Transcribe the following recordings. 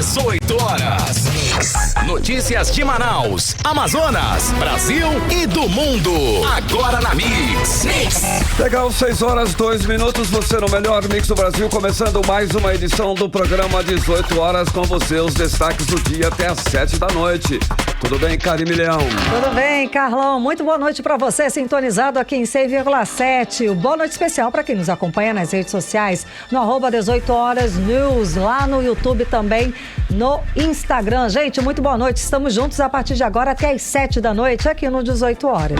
18 horas. Notícias de Manaus, Amazonas, Brasil e do mundo. Agora na Mix. Legal, 6 horas, 2 minutos. Você no melhor Mix do Brasil. Começando mais uma edição do programa 18 horas com você. Os destaques do dia até às 7 da noite. Tudo bem, Karime Leão? Tudo bem, Carlão. Muito boa noite para você, sintonizado aqui em 100,7. Boa noite especial para quem nos acompanha nas redes sociais, no @18horas news, lá no YouTube também, no Instagram. Gente, muito boa noite. Estamos juntos a partir de agora até às 7 da noite, aqui no 18 horas.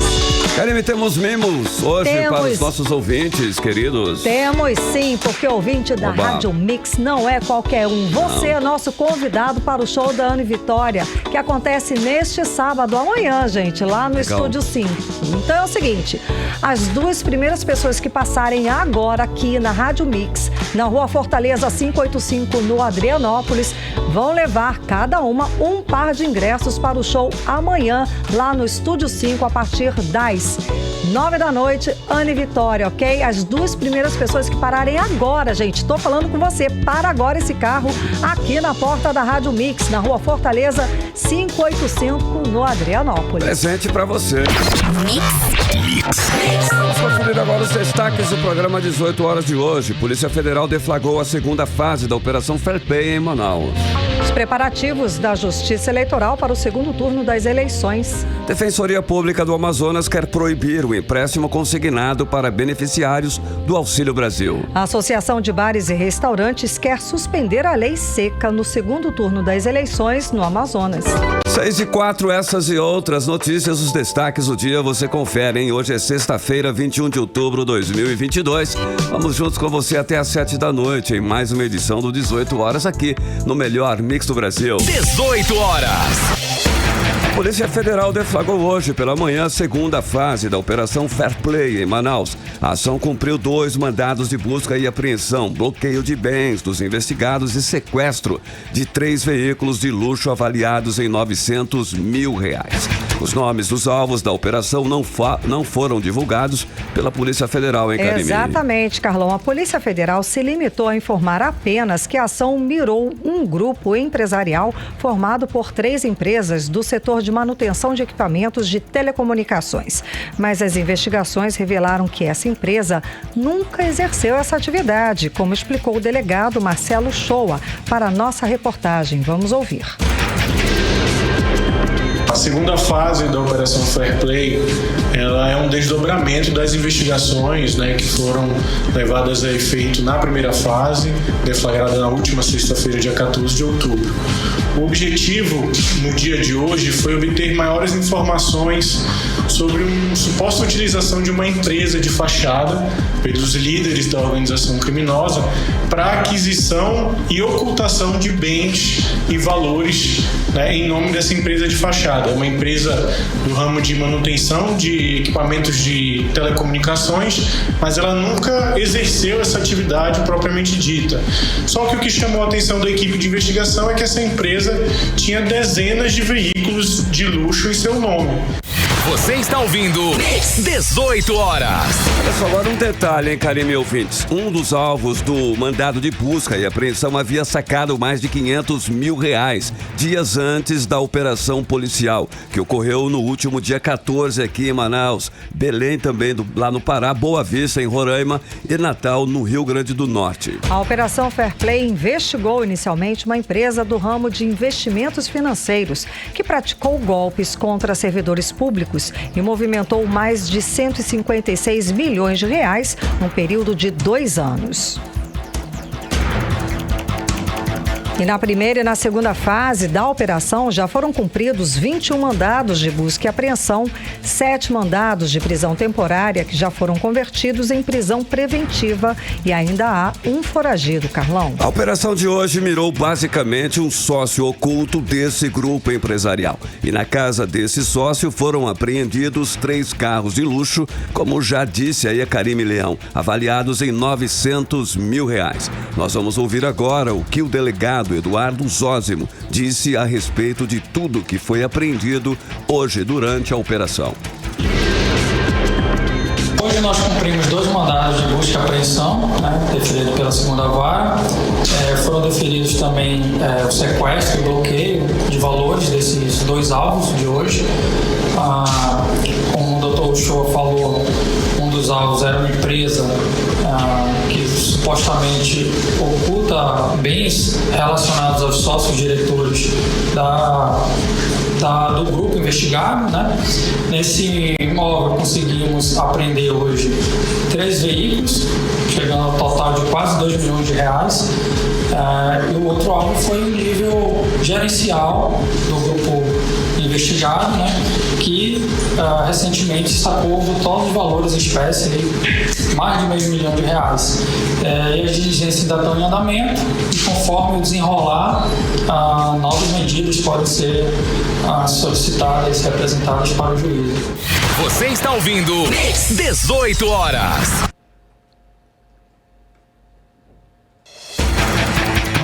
Karime, temos mimos hoje para os nossos ouvintes, queridos? Temos sim, porque o ouvinte da Rádio Mix não é qualquer um. Você é nosso convidado para o show da Ana Vitória, que acontece neste sábado, amanhã, gente, lá no Estúdio 5. Então é o seguinte, as duas primeiras pessoas que passarem agora aqui na Rádio Mix, na Rua Fortaleza 585, no Adrianópolis, vão levar cada uma um par de ingressos para o show amanhã, lá no Estúdio 5, a partir das 9 da noite, Ana Vitória, ok? As duas primeiras pessoas que pararem agora, gente, tô falando com você, para agora esse carro aqui na porta da Rádio Mix, na Rua Fortaleza 585, no Adrianópolis. Presente pra você. Vamos conferir agora os destaques do programa 18 horas de hoje. Polícia Federal deflagrou a segunda fase da Operação Fair Play em Manaus. Os preparativos da Justiça Eleitoral para o segundo turno das eleições. Defensoria Pública do Amazonas quer proibir o empréstimo consignado para beneficiários do Auxílio Brasil. A Associação de Bares e Restaurantes quer suspender a lei seca no segundo turno das eleições no Amazonas. 6h04, essas e outras notícias, os destaques do dia você confere, hein? Hoje é sexta-feira, 21 de outubro de 2022. Vamos juntos com você até às 7 da noite em mais uma edição do 18 horas aqui no melhor Mix do Brasil. 18 horas. A Polícia Federal deflagrou hoje pela manhã a segunda fase da Operação Fair Play em Manaus. A ação cumpriu 2 mandados de busca e apreensão, bloqueio de bens dos investigados e sequestro de 3 veículos de luxo avaliados em R$900 mil. Os nomes dos alvos da operação não foram divulgados pela Polícia Federal, hein, Karime? Exatamente, Carlão. A Polícia Federal se limitou a informar apenas que a ação mirou um grupo empresarial formado por 3 empresas do setor de manutenção de equipamentos de telecomunicações. Mas as investigações revelaram que essa empresa nunca exerceu essa atividade, como explicou o delegado Marcelo Shoa para a nossa reportagem. Vamos ouvir. A segunda fase da Operação Fair Play, ela é um desdobramento das investigações, que foram levadas a efeito na primeira fase, deflagrada na última sexta-feira, dia 14 de outubro. O objetivo, no dia de hoje, foi obter maiores informações sobre uma suposta utilização de uma empresa de fachada pelos líderes da organização criminosa para aquisição e ocultação de bens e valores, em nome dessa empresa de fachada. É uma empresa do ramo de manutenção de equipamentos de telecomunicações, mas ela nunca exerceu essa atividade propriamente dita. Só que o que chamou a atenção da equipe de investigação é que essa empresa tinha dezenas de veículos de luxo em seu nome. Você está ouvindo 18 horas. Olha só, agora um detalhe, hein, Karime, ouvintes. Um dos alvos do mandado de busca e apreensão havia sacado mais de R$500 mil dias antes da operação policial, que ocorreu no último dia 14 aqui em Manaus, Belém também, lá no Pará, Boa Vista, em Roraima, e Natal, no Rio Grande do Norte. A Operação Fair Play investigou inicialmente uma empresa do ramo de investimentos financeiros que praticou golpes contra servidores públicos e movimentou mais de R$156 milhões num período de 2 anos. E na primeira e na segunda fase da operação já foram cumpridos 21 mandados de busca e apreensão, 7 mandados de prisão temporária que já foram convertidos em prisão preventiva e ainda há um foragido, Carlão. A operação de hoje mirou basicamente um sócio oculto desse grupo empresarial. E na casa desse sócio foram apreendidos 3 carros de luxo, como já disse aí a Karime Leão, avaliados em R$900 mil. Nós vamos ouvir agora o que o delegado Eduardo Zósimo disse a respeito de tudo que foi apreendido hoje durante a operação. Hoje nós cumprimos 2 mandados de busca e apreensão, deferidos pela segunda vara. Foram deferidos também o sequestro e bloqueio de valores desses 2 alvos de hoje. Como o Dr. Uchoa falou, um dos alvos era uma empresa que supostamente oculta bens relacionados aos sócios diretores do grupo investigado, né? Nesse imóvel conseguimos apreender hoje 3 veículos, chegando ao total de quase R$2 milhões. E o outro alvo foi o nível gerencial do grupo investigado, né? Que recentemente sacou o total de valores em espécie, mais de R$500 milhões. E as diligências ainda estão em andamento e conforme o desenrolar, novas medidas podem ser solicitadas e representadas para o juízo. Você está ouvindo 18 horas.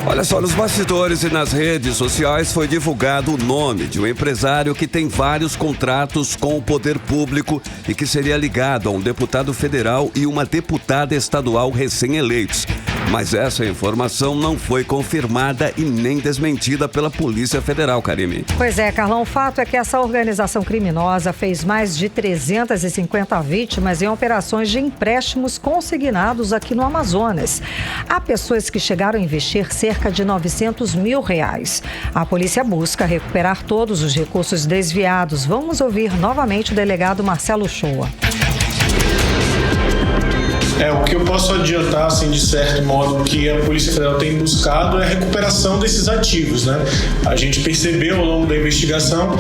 Olha só, nos bastidores e nas redes sociais foi divulgado o nome de um empresário que tem vários contratos com o poder público e que seria ligado a um deputado federal e uma deputada estadual recém-eleitos. Mas essa informação não foi confirmada e nem desmentida pela Polícia Federal, Karime. Pois é, Carlão, o fato é que essa organização criminosa fez mais de 350 vítimas em operações de empréstimos consignados aqui no Amazonas. Há pessoas que chegaram a investir cerca de R$900 mil. A polícia busca recuperar todos os recursos desviados. Vamos ouvir novamente o delegado Marcelo Uchoa. O que eu posso adiantar, assim, de certo modo, que a Polícia Federal tem buscado é a recuperação desses ativos, né? A gente percebeu ao longo da investigação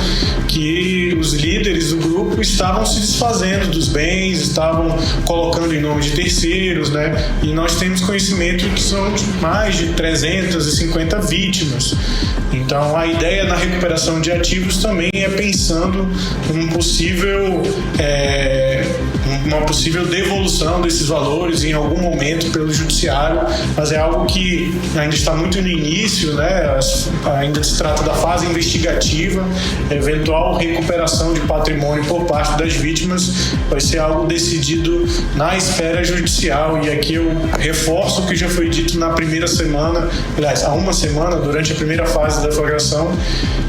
que os líderes do grupo estavam se desfazendo dos bens, estavam colocando em nome de terceiros, né? E nós temos conhecimento que são mais de 350 vítimas. Então, a ideia na recuperação de ativos também é pensando num possível, uma possível devolução desses valores em algum momento pelo judiciário, mas é algo que ainda está muito no início, né? Ainda se trata da fase investigativa. Eventual recuperação de patrimônio por parte das vítimas vai ser algo decidido na esfera judicial, e aqui eu reforço o que já foi dito na primeira semana, aliás, há uma semana, durante a primeira fase da deflagração,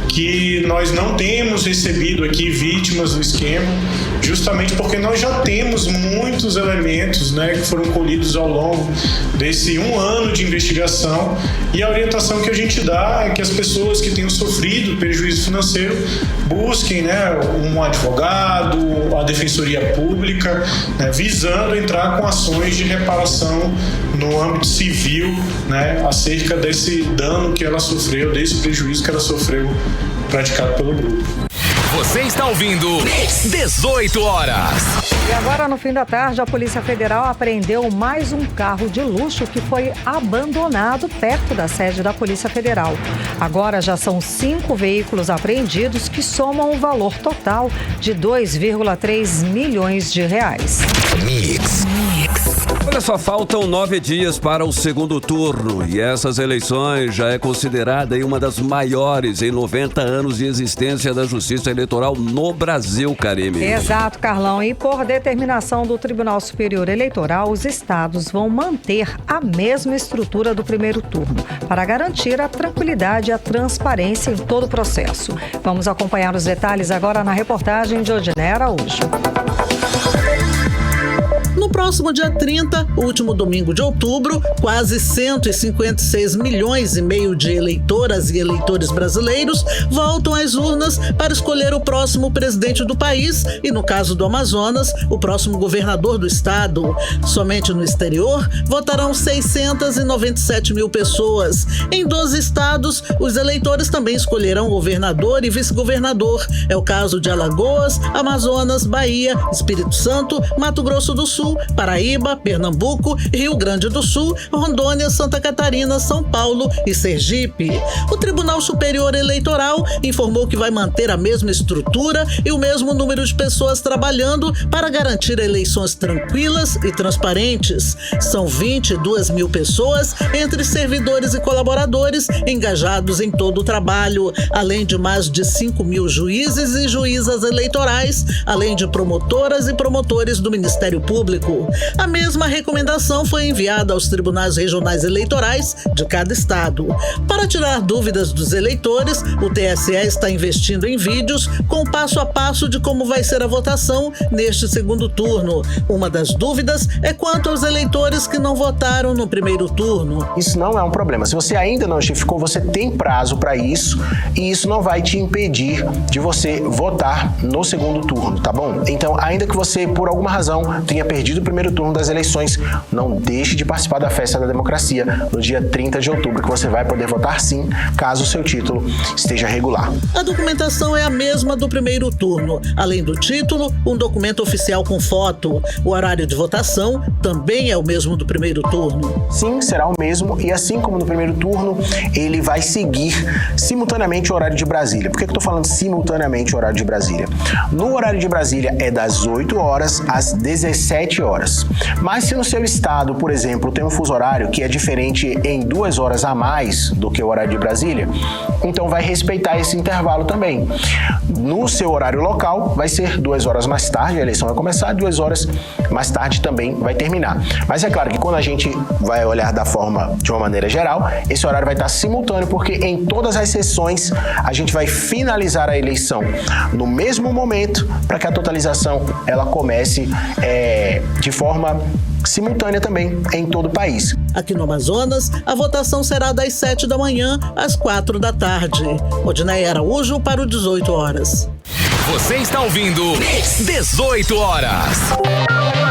que nós não temos recebido aqui vítimas do esquema, justamente porque nós já temos muitos elementos, né, que foram colhidos ao longo desse 1 ano de investigação, e a orientação que a gente dá é que as pessoas que tenham sofrido prejuízo financeiro busquem, né, um advogado, a defensoria pública, né, visando entrar com ações de reparação no âmbito civil, né, acerca desse dano que ela sofreu, desse prejuízo que ela sofreu praticado pelo grupo. Você está ouvindo 18 horas. E agora, no fim da tarde, a Polícia Federal apreendeu mais um carro de luxo que foi abandonado perto da sede da Polícia Federal. Agora já são 5 veículos apreendidos que somam o valor total de R$2,3 milhões. Mix. Olha só, faltam 9 dias para o segundo turno e essas eleições já é considerada uma das maiores em 90 anos de existência da Justiça Eleitoral no Brasil, Karime. Exato, Carlão. E por determinação do Tribunal Superior Eleitoral, os estados vão manter a mesma estrutura do primeiro turno para garantir a tranquilidade e a transparência em todo o processo. Vamos acompanhar os detalhes agora na reportagem de Odiné Araújo. No próximo dia 30, último domingo de outubro, quase 156 milhões e meio de eleitoras e eleitores brasileiros voltam às urnas para escolher o próximo presidente do país e, no caso do Amazonas, o próximo governador do estado. Somente no exterior, votarão 697 mil pessoas. Em 12 estados, os eleitores também escolherão governador e vice-governador. É o caso de Alagoas, Amazonas, Bahia, Espírito Santo, Mato Grosso do Sul, Paraíba, Pernambuco, Rio Grande do Sul, Rondônia, Santa Catarina, São Paulo e Sergipe. O Tribunal Superior Eleitoral informou que vai manter a mesma estrutura e o mesmo número de pessoas trabalhando para garantir eleições tranquilas e transparentes. São 22 mil pessoas, entre servidores e colaboradores, engajados em todo o trabalho, além de mais de 5 mil juízes e juízas eleitorais, além de promotoras e promotores do Ministério Público. público. A mesma recomendação foi enviada aos tribunais regionais eleitorais de cada estado. Para tirar dúvidas dos eleitores, o TSE está investindo em vídeos com o passo a passo de como vai ser a votação neste segundo turno. Uma das dúvidas é quanto aos eleitores que não votaram no primeiro turno. Isso não é um problema. Se você ainda não justificou, você tem prazo para isso e isso não vai te impedir de você votar no segundo turno, tá bom? Então, ainda que você, por alguma razão, tenha perdido o primeiro turno das eleições, não deixe de participar da festa da democracia no dia 30 de outubro, que você vai poder votar sim, caso o seu título esteja regular. A documentação é a mesma do primeiro turno. Além do título, um documento oficial com foto. O horário de votação também é o mesmo do primeiro turno. Sim, será o mesmo e assim como no primeiro turno, ele vai seguir simultaneamente o horário de Brasília. Por que eu estou falando simultaneamente o horário de Brasília? No horário de Brasília é das 8 horas às 17 horas. Mas se no seu estado, por exemplo, tem um fuso horário que é diferente em 2 horas a mais do que o horário de Brasília, então vai respeitar esse intervalo também. No seu horário local, vai ser 2 horas mais tarde, a eleição vai começar, 2 horas mais tarde também vai terminar. Mas é claro que quando a gente vai olhar de uma maneira geral, esse horário vai estar simultâneo, porque em todas as sessões a gente vai finalizar a eleição no mesmo momento para que a totalização ela comece de forma simultânea também em todo o país. Aqui no Amazonas, a votação será das 7 da manhã às 4 da tarde. Odinaia Araújo para o 18 horas. Você está ouvindo 18 horas.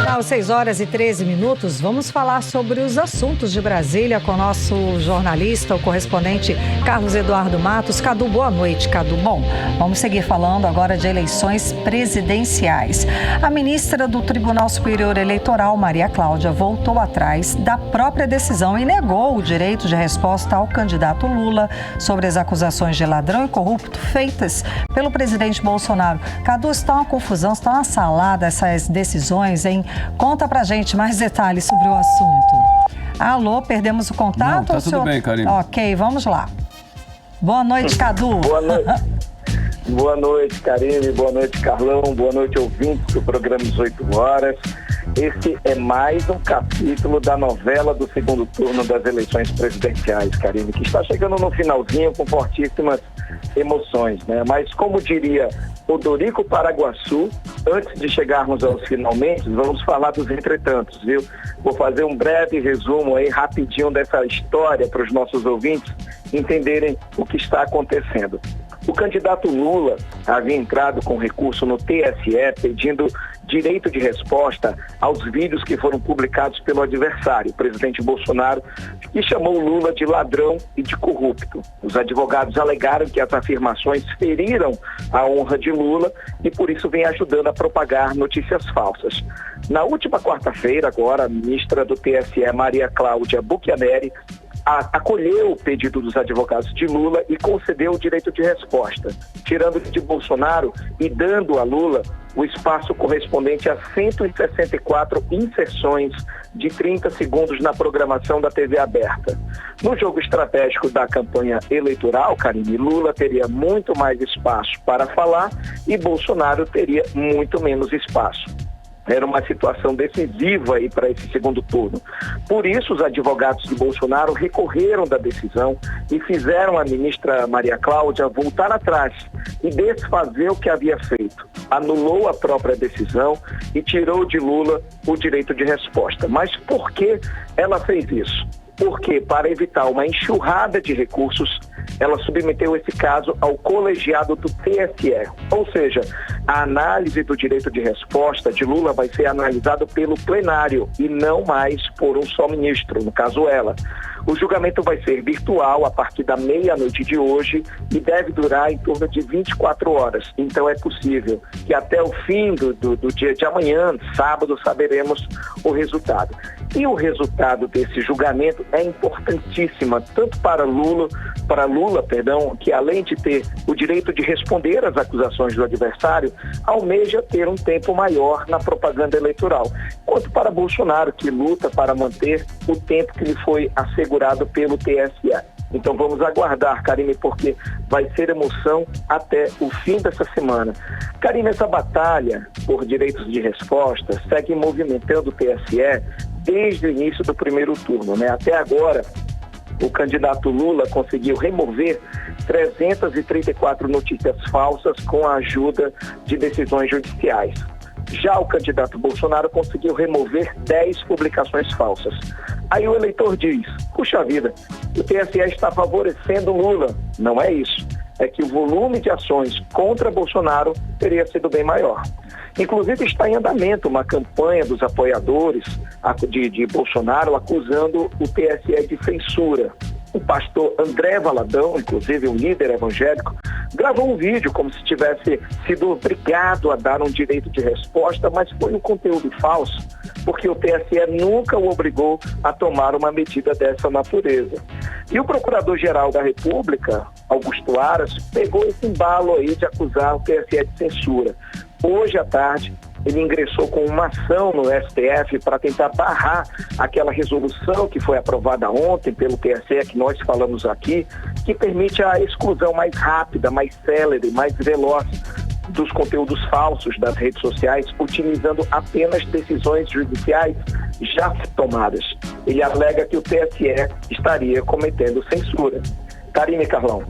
Às 6 horas e 13 minutos, vamos falar sobre os assuntos de Brasília com o nosso jornalista, o correspondente Carlos Eduardo Matos. Cadu, boa noite, Cadu. Bom, vamos seguir falando agora de eleições presidenciais. A ministra do Tribunal Superior Eleitoral, Maria Cláudia, voltou atrás da própria decisão e negou o direito de resposta ao candidato Lula sobre as acusações de ladrão e corrupto feitas pelo presidente Bolsonaro. Cadu, está uma confusão, está uma salada essas decisões, hein? Conta pra gente mais detalhes sobre o assunto. Alô, perdemos o contato? Não, tá tudo bem, Karine. Ok, vamos lá. Boa noite, Cadu. Boa noite. Boa noite, Karine. Boa noite, Carlão. Boa noite, ouvintes do programa 18 horas. Esse é mais um capítulo da novela do segundo turno das eleições presidenciais, Karine, que está chegando no finalzinho com fortíssimas emoções, né? Mas como diria Odorico Paraguaçu, antes de chegarmos aos finalmente, vamos falar dos entretantos, viu? Vou fazer um breve resumo aí rapidinho dessa história para os nossos ouvintes entenderem o que está acontecendo. O candidato Lula havia entrado com recurso no TSE pedindo direito de resposta aos vídeos que foram publicados pelo adversário, o presidente Bolsonaro, que chamou Lula de ladrão e de corrupto. Os advogados alegaram que as afirmações feriram a honra de Lula e por isso vem ajudando a propagar notícias falsas. Na última quarta-feira, agora, a ministra do TSE, Maria Cláudia Buchianeri, acolheu o pedido dos advogados de Lula e concedeu o direito de resposta, tirando de Bolsonaro e dando a Lula o espaço correspondente a 164 inserções de 30 segundos na programação da TV aberta. No jogo estratégico da campanha eleitoral, Karine, Lula teria muito mais espaço para falar e Bolsonaro teria muito menos espaço. Era uma situação decisiva aí para esse segundo turno. Por isso, os advogados de Bolsonaro recorreram da decisão e fizeram a ministra Maria Cláudia voltar atrás e desfazer o que havia feito. Anulou a própria decisão e tirou de Lula o direito de resposta. Mas por que ela fez isso? Porque, para evitar uma enxurrada de recursos, ela submeteu esse caso ao colegiado do TSE. Ou seja, a análise do direito de resposta de Lula vai ser analisado pelo plenário e não mais por um só ministro, no caso ela. O julgamento vai ser virtual a partir da meia-noite de hoje e deve durar em torno de 24 horas. Então é possível que até o fim do dia de amanhã, sábado, saberemos o resultado. E o resultado desse julgamento é importantíssimo, tanto para Lula, que além de ter o direito de responder às acusações do adversário, almeja ter um tempo maior na propaganda eleitoral, quanto para Bolsonaro, que luta para manter o tempo que lhe foi assegurado pelo TSE. Então vamos aguardar, Karine, porque vai ser emoção até o fim dessa semana. Karine, essa batalha por direitos de resposta segue movimentando o TSE desde o início do primeiro turno, né? Até agora, o candidato Lula conseguiu remover 334 notícias falsas com a ajuda de decisões judiciais. Já o candidato Bolsonaro conseguiu remover 10 publicações falsas. Aí o eleitor diz, puxa vida, o TSE está favorecendo Lula. Não é isso. É que o volume de ações contra Bolsonaro teria sido bem maior. Inclusive está em andamento uma campanha dos apoiadores de Bolsonaro acusando o TSE de censura. O pastor André Valadão, inclusive um líder evangélico, gravou um vídeo como se tivesse sido obrigado a dar um direito de resposta, mas foi um conteúdo falso, porque o TSE nunca o obrigou a tomar uma medida dessa natureza. E o Procurador-Geral da República, Augusto Aras, pegou esse embalo aí de acusar o TSE de censura. Hoje à tarde, ele ingressou com uma ação no STF para tentar barrar aquela resolução que foi aprovada ontem pelo TSE, que nós falamos aqui, que permite a exclusão mais rápida, mais célere, mais veloz dos conteúdos falsos das redes sociais, utilizando apenas decisões judiciais já tomadas. Ele alega que o TSE estaria cometendo censura. Karine, Carlão.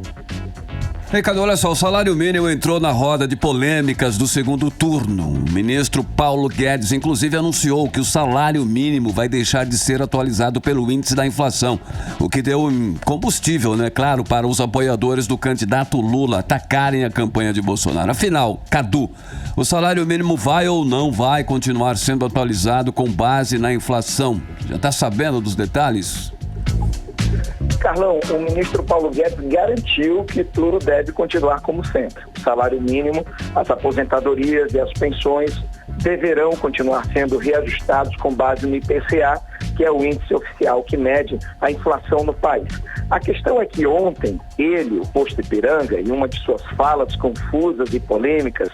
Ricardo, olha só, o salário mínimo entrou na roda de polêmicas do segundo turno. O ministro Paulo Guedes, inclusive, anunciou que o salário mínimo vai deixar de ser atualizado pelo índice da inflação, o que deu combustível, né, claro, para os apoiadores do candidato Lula atacarem a campanha de Bolsonaro. Afinal, Cadu, o salário mínimo vai ou não vai continuar sendo atualizado com base na inflação? Já está sabendo dos detalhes? Carlão, o ministro Paulo Guedes garantiu que tudo deve continuar como sempre. O salário mínimo, as aposentadorias e as pensões deverão continuar sendo reajustados com base no IPCA, que é o índice oficial que mede a inflação no país. A questão é que ontem, ele, o Posto Ipiranga, em uma de suas falas confusas e polêmicas,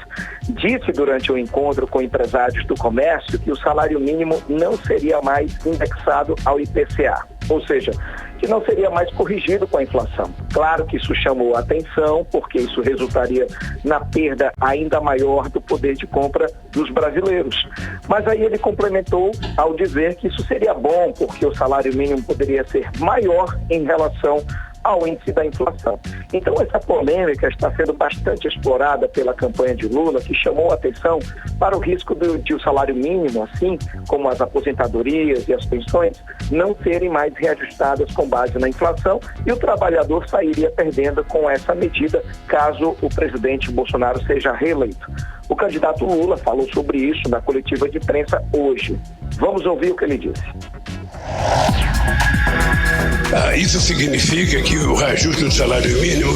disse durante o encontro com empresários do comércio que o salário mínimo não seria mais indexado ao IPCA, ou seja, que não seria mais corrigido com a inflação. Claro que isso chamou a atenção, porque isso resultaria na perda ainda maior do poder de compra dos brasileiros. Mas aí ele complementou ao dizer que isso seria bom, porque o salário mínimo poderia ser maior em relação ao índice da inflação. Então essa polêmica está sendo bastante explorada pela campanha de Lula, que chamou a atenção para o risco de o salário mínimo, assim como as aposentadorias e as pensões, não serem mais reajustadas com base na inflação, e o trabalhador sairia perdendo com essa medida caso o presidente Bolsonaro seja reeleito. O candidato Lula falou sobre isso na coletiva de imprensa hoje. Vamos ouvir o que ele disse. Isso significa que o reajuste do salário mínimo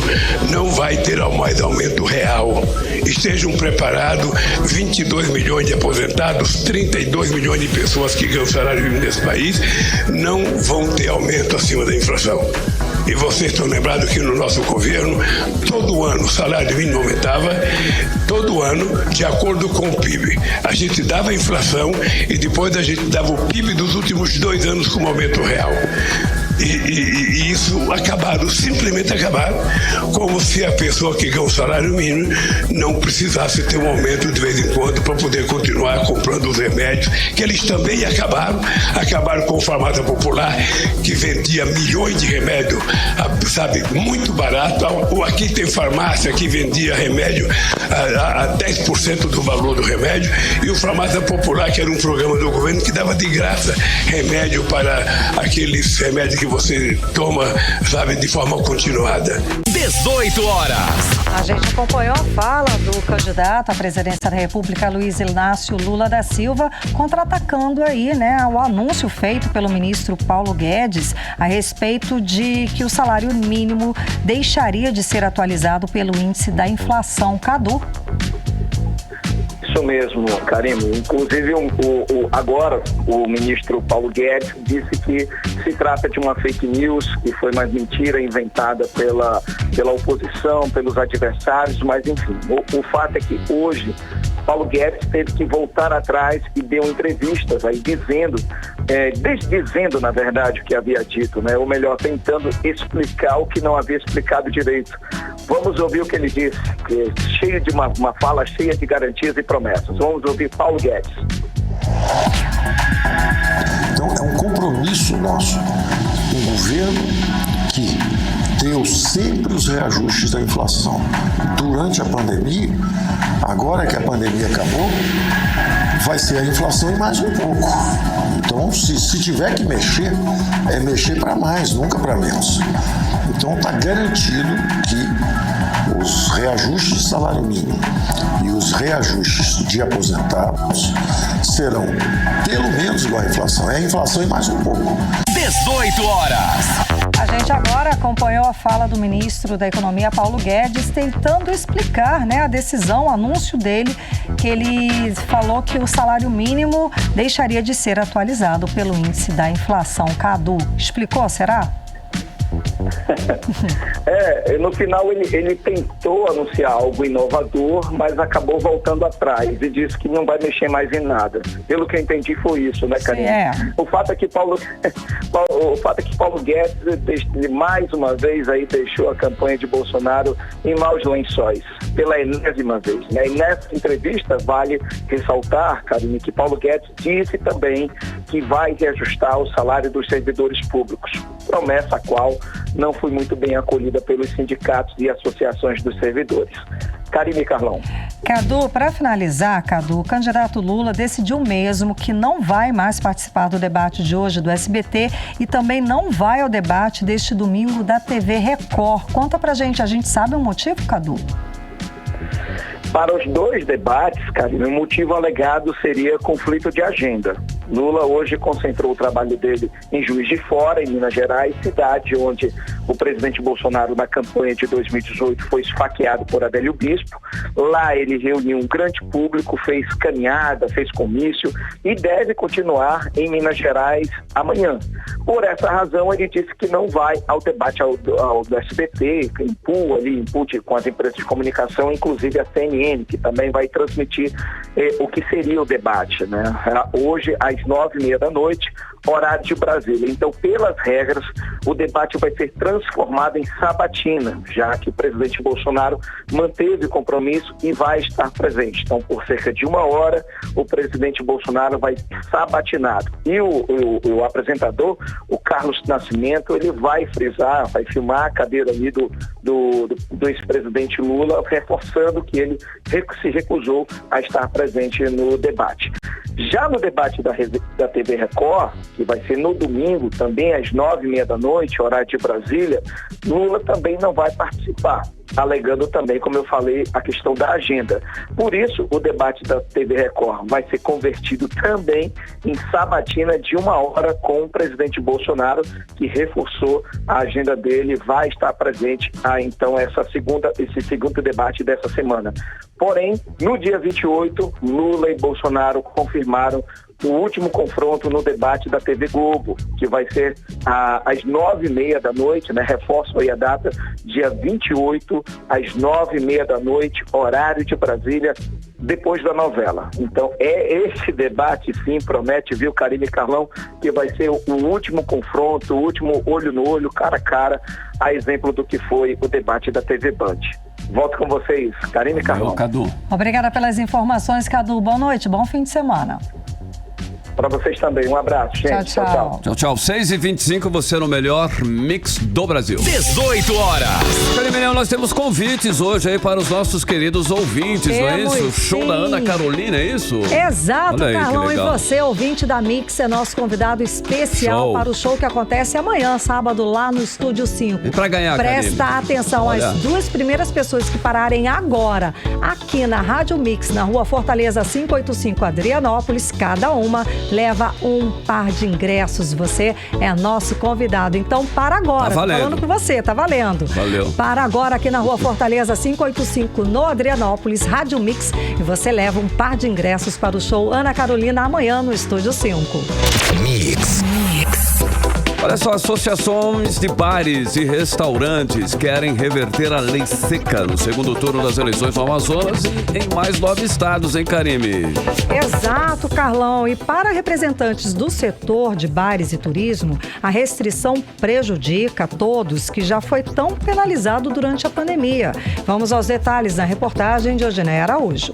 não vai ter mais aumento real. Estejam preparados, 22 milhões de aposentados, 32 milhões de pessoas que ganham salário mínimo nesse país não vão ter aumento acima da inflação. E vocês estão lembrados que no nosso governo, todo ano o salário mínimo aumentava, todo ano, de acordo com o PIB. A gente dava a inflação e depois a gente dava o PIB dos últimos 2 anos como aumento real. E isso acabaram, simplesmente acabaram, como se a pessoa que ganha o salário mínimo não precisasse ter um aumento de vez em quando para poder continuar comprando os remédios, que eles também acabaram com a farmácia popular, que vendia milhões de remédios, sabe, muito barato. Aqui tem farmácia que vendia remédio a 10% do valor do remédio, e o farmácia popular, que era um programa do governo que dava de graça remédio para aqueles remédios que você toma, sabe, de forma continuada. 18 horas. A gente acompanhou a fala do candidato à presidência da República, Luiz Inácio Lula da Silva, contra-atacando aí, né, o anúncio feito pelo ministro Paulo Guedes a respeito de que o salário mínimo deixaria de ser atualizado pelo índice da inflação. Cadu. Isso mesmo, Karine. Inclusive, agora o ministro Paulo Guedes disse que se trata de uma fake news, que foi uma mentira inventada pela oposição, pelos adversários, mas enfim, o fato é que hoje Paulo Guedes teve que voltar atrás e deu entrevistas aí dizendo, desdizendo na verdade o que havia dito, né? Ou melhor, tentando explicar o que não havia explicado direito. Vamos ouvir o que ele disse, que é cheio de uma fala cheia de garantias e promessas. Vamos ouvir Paulo Guedes. Então é um compromisso nosso, um governo que deu sempre os reajustes da inflação durante a pandemia. Agora que a pandemia acabou, vai ser a inflação e mais um pouco. Então, se tiver que mexer, é mexer para mais, nunca para menos. Então, está garantido que os reajustes de salário mínimo e os reajustes de aposentados serão pelo menos igual à inflação. É a inflação e mais um pouco. 18 horas. A gente agora acompanhou a fala do ministro da Economia, Paulo Guedes, tentando explicar, né, a decisão, o anúncio dele, que ele falou que o salário mínimo deixaria de ser atualizado pelo índice da inflação. Cadu, explicou, será? No final ele tentou anunciar algo inovador, mas acabou voltando atrás e disse que não vai mexer mais em nada. Pelo que eu entendi foi isso, né, Karine? O fato é que Paulo Guedes mais uma vez aí deixou a campanha de Bolsonaro em maus lençóis, pela enésima vez, né? E nessa entrevista vale ressaltar, Karine, que Paulo Guedes disse também que vai reajustar o salário dos servidores públicos, promessa a qual não foi muito bem acolhida pelos sindicatos e associações dos servidores. Karine e Carlão. Cadu, para finalizar, o candidato Lula decidiu mesmo que não vai mais participar do debate de hoje do SBT e também não vai ao debate deste domingo da TV Record. Conta pra gente, a gente sabe o motivo, Cadu? Para os dois debates, Karine, o motivo alegado seria conflito de agenda. Lula hoje concentrou o trabalho dele em Juiz de Fora, em Minas Gerais, cidade onde o presidente Bolsonaro, na campanha de 2018, foi esfaqueado por Adélio Bispo. Lá ele reuniu um grande público, fez caminhada, fez comício e deve continuar em Minas Gerais amanhã. Por essa razão, ele disse que não vai ao debate do SBT, impute com as empresas de comunicação, inclusive a CNN, que também vai transmitir o que seria o debate, né? Hoje, às 9h30 da noite, horário de Brasília. Então, pelas regras, o debate vai ser transformado em sabatina, já que o presidente Bolsonaro manteve o compromisso e vai estar presente. Então, por cerca de 1 hora, o presidente Bolsonaro vai sabatinado. E o apresentador, o Carlos Nascimento, ele vai frisar, vai filmar a cadeira ali do ex-presidente Lula, reforçando que ele se recusou a estar presente no debate. Já no debate da TV Record, que vai ser no domingo, também às 9h30 da noite, horário de Brasília, Lula também não vai participar, alegando também, como eu falei, a questão da agenda. Por isso, o debate da TV Record vai ser convertido também em sabatina de 1 hora com o presidente Bolsonaro, que reforçou a agenda dele, vai estar presente então esse segundo debate dessa semana. Porém, no dia 28, Lula e Bolsonaro confirmaram o último confronto no debate da TV Globo, que vai ser às 9h30 da noite, né? Reforço aí a data, dia 28, às 9h30 da noite, horário de Brasília, depois da novela. Então, esse debate, sim, promete, viu, Karine e Carlão, que vai ser o último confronto, o último olho no olho, cara a cara, a exemplo do que foi o debate da TV Band. Volto com vocês, Karine e Carlão. Cadu. Obrigada pelas informações, Cadu. Boa noite, bom fim de semana. Para vocês também. Um abraço, gente. Tchau. Tchau, tchau. 6h25, você no melhor mix do Brasil. 18 horas. Karine, nós temos convites hoje aí para os nossos queridos ouvintes, não é isso? O show da Ana Carolina, é isso? Exato, aí, Carlão. E você, ouvinte da Mix, é nosso convidado especial para o show que acontece amanhã, sábado, lá no Estúdio 5. E para ganhar, Presta Karine, atenção, as 2 primeiras pessoas que pararem agora aqui na Rádio Mix, na Rua Fortaleza 585, Adrianópolis, cada uma leva um par de ingressos. Você é nosso convidado. Então, para agora. Tá valendo. Tô falando com você, tá valendo. Valeu. Para agora aqui na Rua Fortaleza 585, no Adrianópolis, Rádio Mix. E você leva um par de ingressos para o show Ana Carolina amanhã no Estúdio 5. Mix. Olha só, associações de bares e restaurantes querem reverter a lei seca no segundo turno das eleições no Amazonas e em mais 9 estados, hein, Karime? Exato, Carlão. E para representantes do setor de bares e turismo, a restrição prejudica a todos que já foi tão penalizado durante a pandemia. Vamos aos detalhes na reportagem de Eugênia Araújo.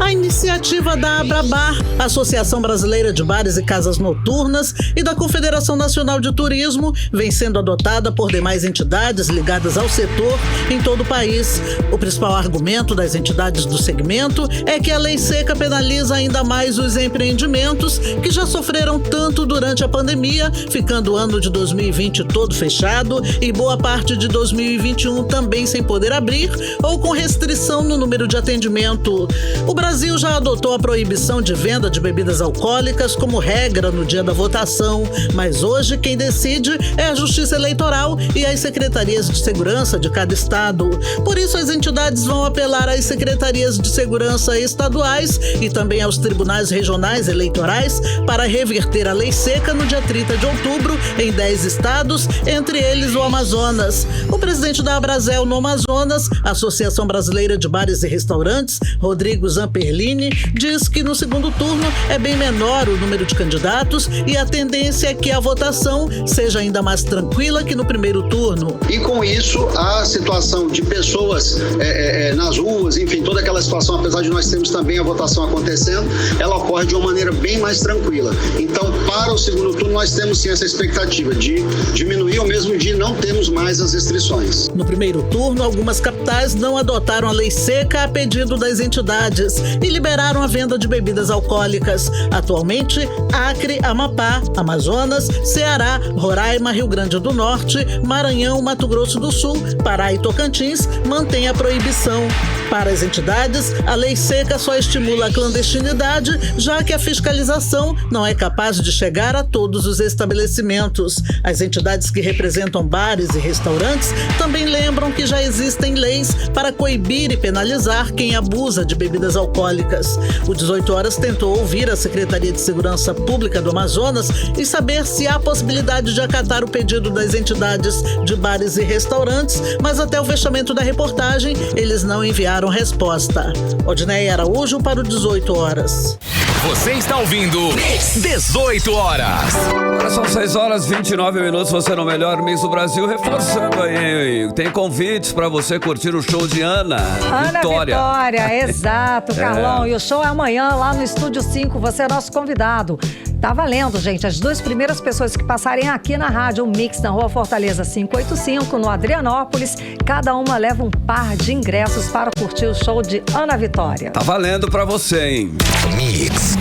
A iniciativa da Abrabar, Associação Brasileira de Bares e Casas Noturnas, e da Confederação Nacional de Turismo, vem sendo adotada por demais entidades ligadas ao setor em todo o país. O principal argumento das entidades do segmento é que a lei seca penaliza ainda mais os empreendimentos que já sofreram tanto durante a pandemia, ficando o ano de 2020 todo fechado e boa parte de 2021 também sem poder abrir ou com restrição no número de atendimento. O Brasil já adotou a proibição de venda de bebidas alcoólicas como regra no dia da votação, mas hoje quem decide é a Justiça Eleitoral e as secretarias de segurança de cada estado. Por isso, as entidades vão apelar às secretarias de segurança estaduais e também aos tribunais regionais eleitorais para reverter a lei seca no dia 30 de outubro em 10 estados, entre eles o Amazonas. O presidente da Abrazel no Amazonas, Associação Brasileira de Bares e Restaurantes, Rodrigo Zamperlini, diz que no segundo turno é bem menor o número de candidatos e a tendência é que a votação seja ainda mais tranquila que no primeiro turno. E com isso, a situação de pessoas nas ruas, enfim, toda aquela situação, apesar de nós termos também a votação acontecendo, ela ocorre de uma maneira bem mais tranquila. Então, para o segundo turno, nós temos sim essa expectativa de diminuir ou mesmo de não termos mais as restrições. No primeiro turno, algumas capitais não adotaram a lei seca a pedido das entidades e liberaram a venda de bebidas alcoólicas. Atualmente, Acre, Amapá, Amazonas, Ceará, Roraima, Rio Grande do Norte, Maranhão, Mato Grosso do Sul, Pará e Tocantins mantêm a proibição. Para as entidades, a lei seca só estimula a clandestinidade, já que a fiscalização não é capaz de chegar a todos os estabelecimentos. As entidades que representam bares e restaurantes também lembram que já existem leis para coibir e penalizar quem abusa de bebidas alcoólicas. O 18 Horas tentou ouvir a Secretaria de Segurança Pública do Amazonas e saber se há possibilidade de acatar o pedido das entidades de bares e restaurantes, mas até o fechamento da reportagem, eles não enviaram resposta. Odneia Araújo para o 18 Horas. Você está ouvindo 18 Horas. São 6 horas e 29 minutos, você no melhor mix do Brasil, reforçando aí. Tem convites para você curtir o show de Ana Vitória. Exato, Carlão. E o show é amanhã lá no Estúdio 5, você é nosso convidado. Tá valendo, gente. As 2 primeiras pessoas que passarem aqui na rádio, o Mix na Rua Fortaleza 585, no Adrianópolis, cada uma leva um par de ingressos para curtir o show de Ana Vitória. Tá valendo pra você, hein? Mix.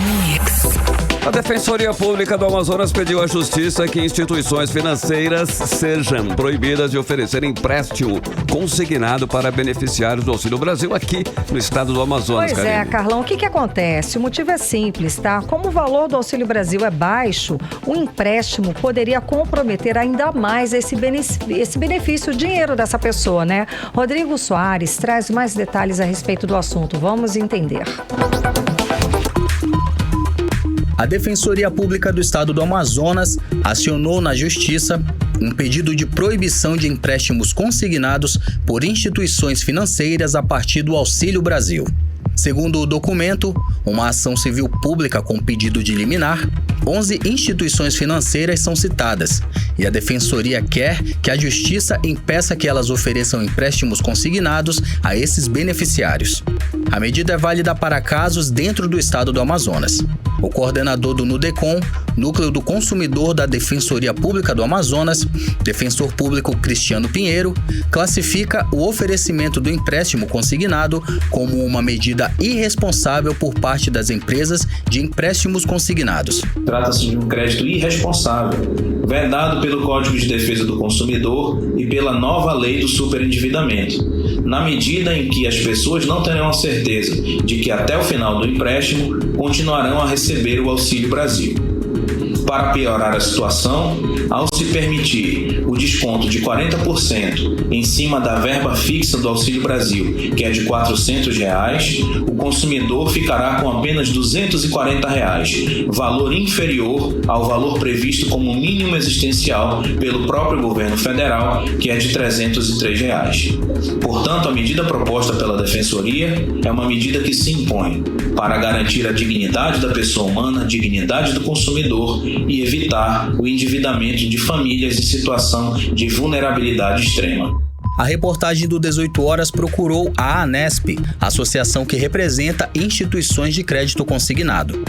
A Defensoria Pública do Amazonas pediu à Justiça que instituições financeiras sejam proibidas de oferecer empréstimo consignado para beneficiários do Auxílio Brasil aqui no estado do Amazonas. Pois é, Carlão, o que acontece? O motivo é simples, tá? Como o valor do Auxílio Brasil é baixo, o empréstimo poderia comprometer ainda mais esse benefício, o dinheiro dessa pessoa, né? Rodrigo Soares traz mais detalhes a respeito do assunto. Vamos entender. A Defensoria Pública do Estado do Amazonas acionou na Justiça um pedido de proibição de empréstimos consignados por instituições financeiras a partir do Auxílio Brasil. Segundo o documento, uma ação civil pública com pedido de liminar, 11 instituições financeiras são citadas e a Defensoria quer que a Justiça impeça que elas ofereçam empréstimos consignados a esses beneficiários. A medida é válida para casos dentro do estado do Amazonas. O coordenador do NUDECOM, Núcleo do Consumidor da Defensoria Pública do Amazonas, defensor público Cristiano Pinheiro, classifica o oferecimento do empréstimo consignado como uma medida irresponsável por parte das empresas de empréstimos consignados. Trata-se de um crédito irresponsável, vedado pelo Código de Defesa do Consumidor e pela nova lei do superendividamento, na medida em que as pessoas não terão a certeza de que até o final do empréstimo continuarão a receber o Auxílio Brasil. Para piorar a situação, ao se permitir o desconto de 40% em cima da verba fixa do Auxílio Brasil, que é de R$ 400, o consumidor ficará com apenas R$ 240, valor inferior ao valor previsto como mínimo existencial pelo próprio governo federal, que é de R$ 303. Portanto, a medida proposta pela Defensoria é uma medida que se impõe para garantir a dignidade da pessoa humana, a dignidade do consumidor e evitar o endividamento de famílias em situação de vulnerabilidade extrema. A reportagem do 18 Horas procurou a ANESP, associação que representa instituições de crédito consignado.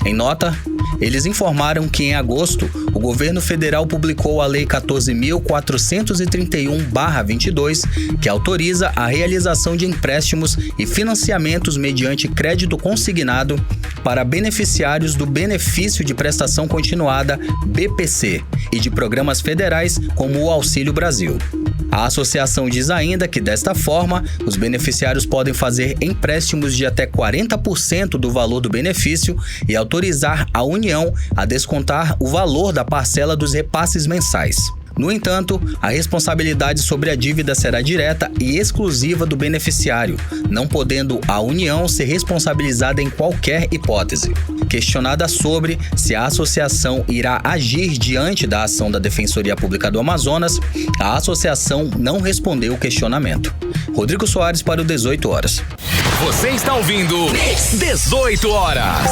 Em nota, eles informaram que em agosto, o governo federal publicou a Lei 14.431/22, que autoriza a realização de empréstimos e financiamentos mediante crédito consignado para beneficiários do Benefício de Prestação Continuada, BPC, e de programas federais como o Auxílio Brasil. A associação diz ainda que, desta forma, os beneficiários podem fazer empréstimos de até 40% do valor do benefício e autorizar a União a descontar o valor da parcela dos repasses mensais. No entanto, a responsabilidade sobre a dívida será direta e exclusiva do beneficiário, não podendo a União ser responsabilizada em qualquer hipótese. Questionada sobre se a associação irá agir diante da ação da Defensoria Pública do Amazonas, a associação não respondeu o questionamento. Rodrigo Soares para o 18 Horas. Você está ouvindo 18 Horas.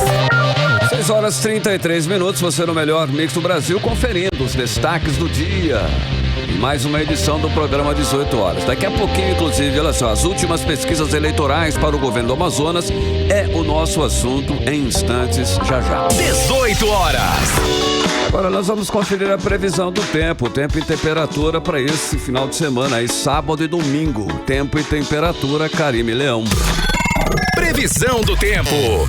6 horas 33 minutos, você no melhor mix do Brasil, conferindo os destaques do dia. E mais uma edição do programa 18 Horas. Daqui a pouquinho, inclusive, olha só, as últimas pesquisas eleitorais para o governo do Amazonas é o nosso assunto em instantes, já já. 18 Horas. Agora nós vamos conferir a previsão do tempo e temperatura para esse final de semana, aí sábado e domingo. Tempo e temperatura, Karime Leão. Previsão do tempo.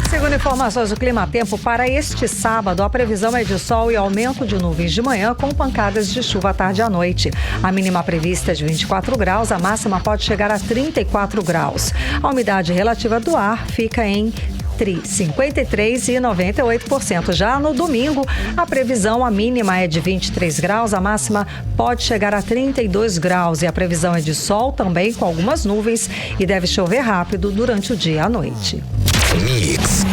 Segundo informações do Clima Tempo, para este sábado, a previsão é de sol e aumento de nuvens de manhã com pancadas de chuva à tarde e à noite. A mínima prevista é de 24 graus, a máxima pode chegar a 34 graus. A umidade relativa do ar fica em 53% e 98%. Já no domingo, a previsão, a mínima é de 23 graus, a máxima pode chegar a 32 graus e a previsão é de sol também com algumas nuvens e deve chover rápido durante o dia e a noite. Mix.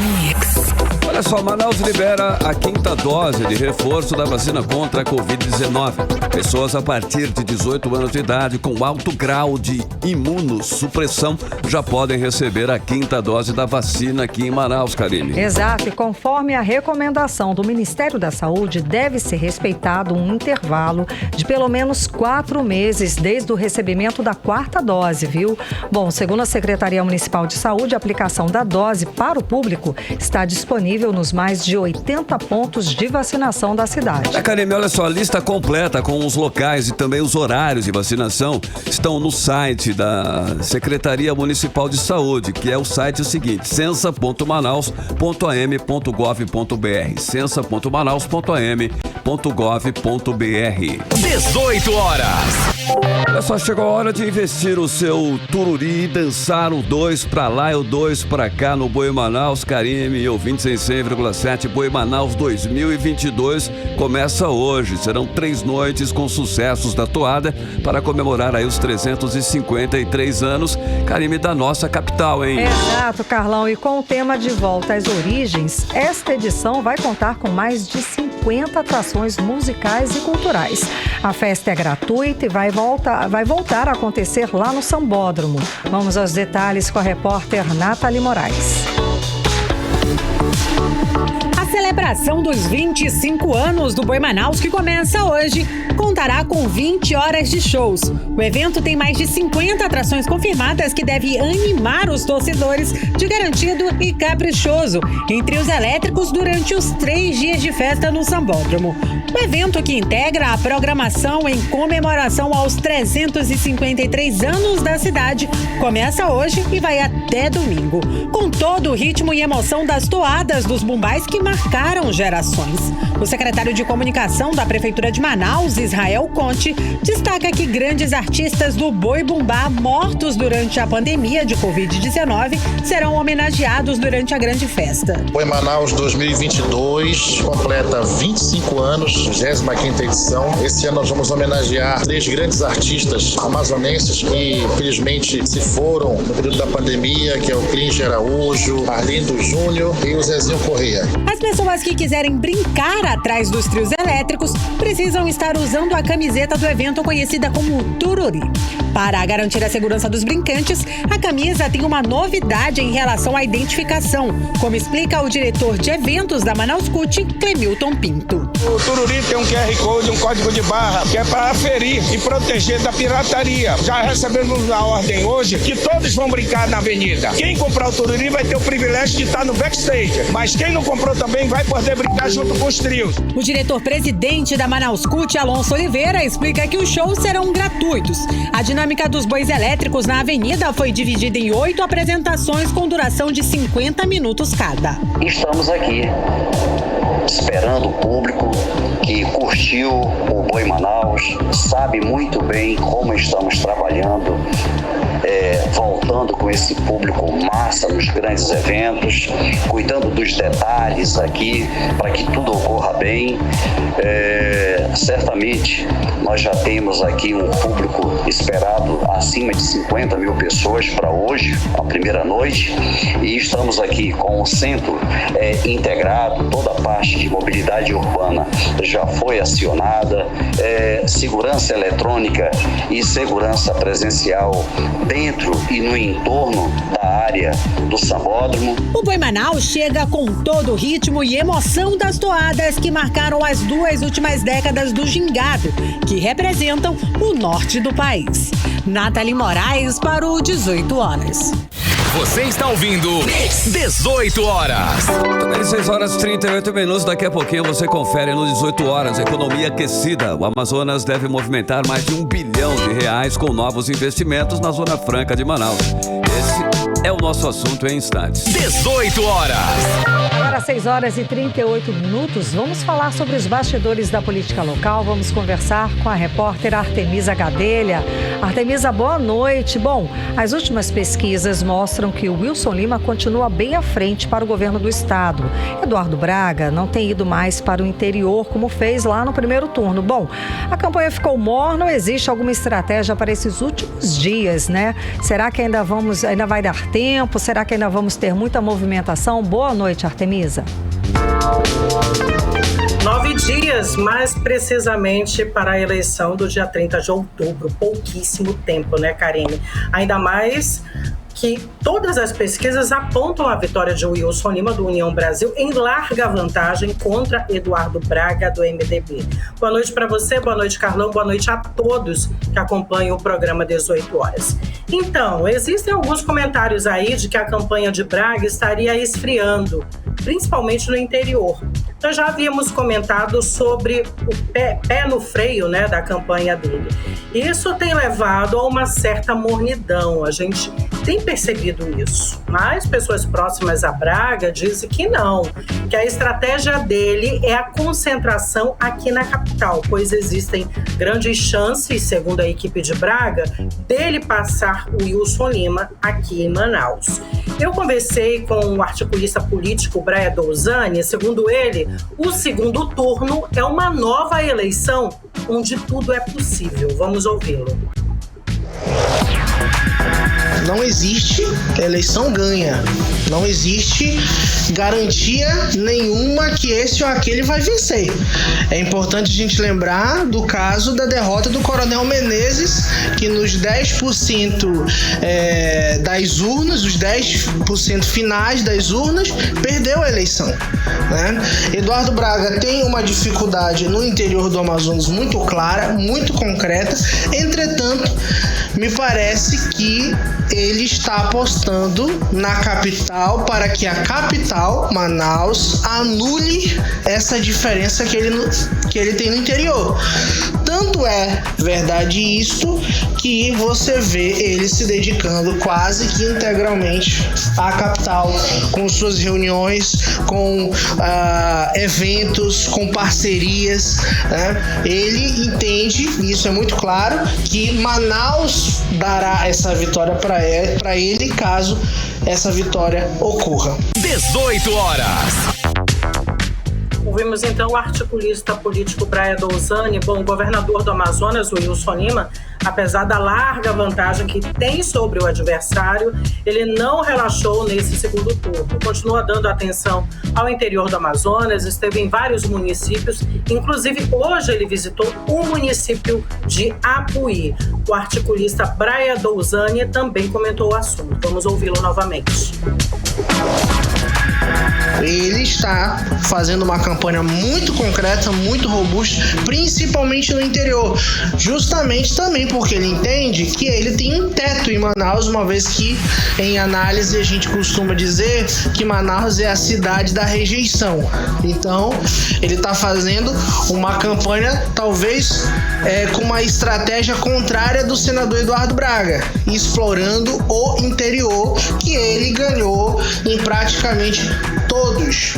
Olha só, Manaus libera a 5ª dose de reforço da vacina contra a Covid-19. Pessoas a partir de 18 anos de idade com alto grau de imunossupressão já podem receber a 5ª dose da vacina aqui em Manaus, Karime. Exato, e conforme a recomendação do Ministério da Saúde, deve ser respeitado um intervalo de pelo menos 4 meses desde o recebimento da 4ª dose, viu? Bom, segundo a Secretaria Municipal de Saúde, a aplicação da dose para o público está disponível nos mais de 80 pontos de vacinação da cidade. Karime, olha só, a lista completa com os locais e também os horários de vacinação estão no site da Secretaria Municipal de Saúde, que é o site seguinte, censa.manaus.am.gov.br, censa.manaus.am.gov.br. 18 Horas. Olha só, chegou a hora de investir o seu tururi e dançar o 2 pra lá e o 2 pra cá no Boi Manaus, Karime, e ouvintes em 100,7. Boi Manaus 2022 começa hoje. Serão 3 noites com sucessos da toada para comemorar aí os 353 anos, Karime, da nossa capital, hein? Exato, Carlão. E com o tema de volta às origens, esta edição vai contar com mais de 50 atrações musicais e culturais. A festa é gratuita e vai voltar a acontecer lá no Sambódromo. Vamos aos detalhes com a repórter Nathalie Moraes. A celebração dos 25 anos do Boi Manaus, que começa hoje, contará com 20 horas de shows. O evento tem mais de 50 atrações confirmadas que devem animar os torcedores de garantido e caprichoso em trios elétricos durante os 3 dias de festa no Sambódromo. O evento, que integra a programação em comemoração aos 353 anos da cidade, começa hoje e vai até domingo, com todo o ritmo e emoção das toadas dos bumbais que marcaram marcaram gerações. O secretário de Comunicação da Prefeitura de Manaus, Israel Conte, destaca que grandes artistas do Boi Bumbá mortos durante a pandemia de Covid-19 serão homenageados durante a grande festa. Boi Manaus 2022 completa 25 anos, 25ª edição. Esse ano nós vamos homenagear 3 grandes artistas amazonenses que infelizmente se foram no período da pandemia, que é o Clíncio Araújo, Arlindo Júnior e o Zezinho Corrêa. As pessoas que quiserem brincar atrás dos trios elétricos precisam estar usando a camiseta do evento conhecida como Tururi. Para garantir a segurança dos brincantes, a camisa tem uma novidade em relação à identificação, como explica o diretor de eventos da Manaus CUT, Clemilton Pinto. O Tururi tem um QR Code, um código de barra, que é para aferir e proteger da pirataria. Já recebemos a ordem hoje que todos vão brincar na avenida. Quem comprar o Tururi vai ter o privilégio de estar no backstage, mas quem não comprou também vai poder brincar junto com os trios. O diretor-presidente da Manaus CUT, Alonso Oliveira, explica que os shows serão gratuitos. A dinâmica dos bois elétricos na avenida foi dividida em 8 apresentações com duração de 50 minutos cada. Estamos aqui esperando o público que curtiu o Boi Manaus, sabe muito bem como estamos trabalhando, voltando com esse público massa nos grandes eventos, cuidando dos detalhes aqui para que tudo ocorra bem. Certamente nós já temos aqui um público esperado acima de 50 mil pessoas para hoje, a primeira noite, e estamos aqui com o centro integrado, toda a parte de mobilidade urbana já foi acionada, segurança eletrônica e segurança presencial dentro e no entorno da área do sambódromo. O Boi Manaus chega com todo o ritmo e emoção das toadas que marcaram as 2 últimas décadas do gingado, que representam o norte do país. Nathalie Moraes para o 18 horas. Você está ouvindo 18 horas. Também 6 horas e 38 minutos. Daqui a pouquinho você confere no 18 horas. Economia aquecida. O Amazonas deve movimentar mais de R$1 bilhão com novos investimentos na Zona Franca de Manaus. Esse é o nosso assunto em instantes. 18 horas. Agora 6 horas e 38 minutos. Vamos falar sobre os bastidores da política local. Vamos conversar com a repórter Artemisa Gadelha. Artemisa, boa noite. Bom, as últimas pesquisas mostram que o Wilson Lima continua bem à frente para o governo do estado. Eduardo Braga não tem ido mais para o interior como fez lá no primeiro turno. Bom, a campanha ficou morna ou existe alguma estratégia para esses últimos dias, né? Será que ainda vai dar tempo? Será que ainda vamos ter muita movimentação? Boa noite, Artemisa. 9 dias, mais precisamente para a eleição do dia 30 de outubro. Pouquíssimo tempo, né, Karine? Ainda mais que todas as pesquisas apontam a vitória de Wilson Lima, do União Brasil, em larga vantagem contra Eduardo Braga, do MDB. Boa noite para você, boa noite, Carlão, boa noite a todos que acompanham o programa 18 horas. Então, existem alguns comentários aí de que a campanha de Braga estaria esfriando, principalmente no interior. Nós já havíamos comentado sobre o pé no freio, né, da campanha dele. Isso tem levado a uma certa mornidão, a gente tem percebido isso. Mas pessoas próximas a Braga dizem que não, que a estratégia dele é a concentração aqui na capital, pois existem grandes chances, segundo a equipe de Braga, dele passar o Wilson Lima aqui em Manaus. Eu conversei com o articulista político Braia Douzani. Segundo ele, o segundo turno é uma nova eleição onde tudo é possível. Vamos ouvi-lo. Não existe eleição ganha. Não existe garantia nenhuma que esse ou aquele vai vencer. É importante a gente lembrar do caso da derrota do Coronel Menezes, que nos 10% das urnas, os 10% finais das urnas, perdeu a eleição, né? Eduardo Braga tem uma dificuldade no interior do Amazonas muito clara, muito concreta. Entretanto, me parece disse que ele está apostando na capital para que a capital, Manaus, anule essa diferença que ele tem no interior. Tanto é verdade isto que você vê ele se dedicando quase que integralmente à capital, com suas reuniões, com eventos, com parcerias, né? Ele entende, e isso é muito claro, que Manaus dará essa vitória para ele caso essa vitória ocorra. 18 horas. Ouvimos então o articulista político Braia Douzani. Bom, o governador do Amazonas, o Wilson Lima, apesar da larga vantagem que tem sobre o adversário, ele não relaxou nesse segundo turno. Continua dando atenção ao interior do Amazonas, esteve em vários municípios, inclusive hoje ele visitou o município de Apuí. O articulista Braia Douzani também comentou o assunto. Vamos ouvi-lo novamente. Ele está fazendo uma campanha muito concreta, muito robusta, principalmente no interior. Justamente também porque ele entende que ele tem um teto em Manaus, uma vez que, em análise, a gente costuma dizer que Manaus é a cidade da rejeição. Então, ele está fazendo uma campanha, talvez, com uma estratégia contrária do senador Eduardo Braga, explorando o interior, que ele ganhou em praticamente todos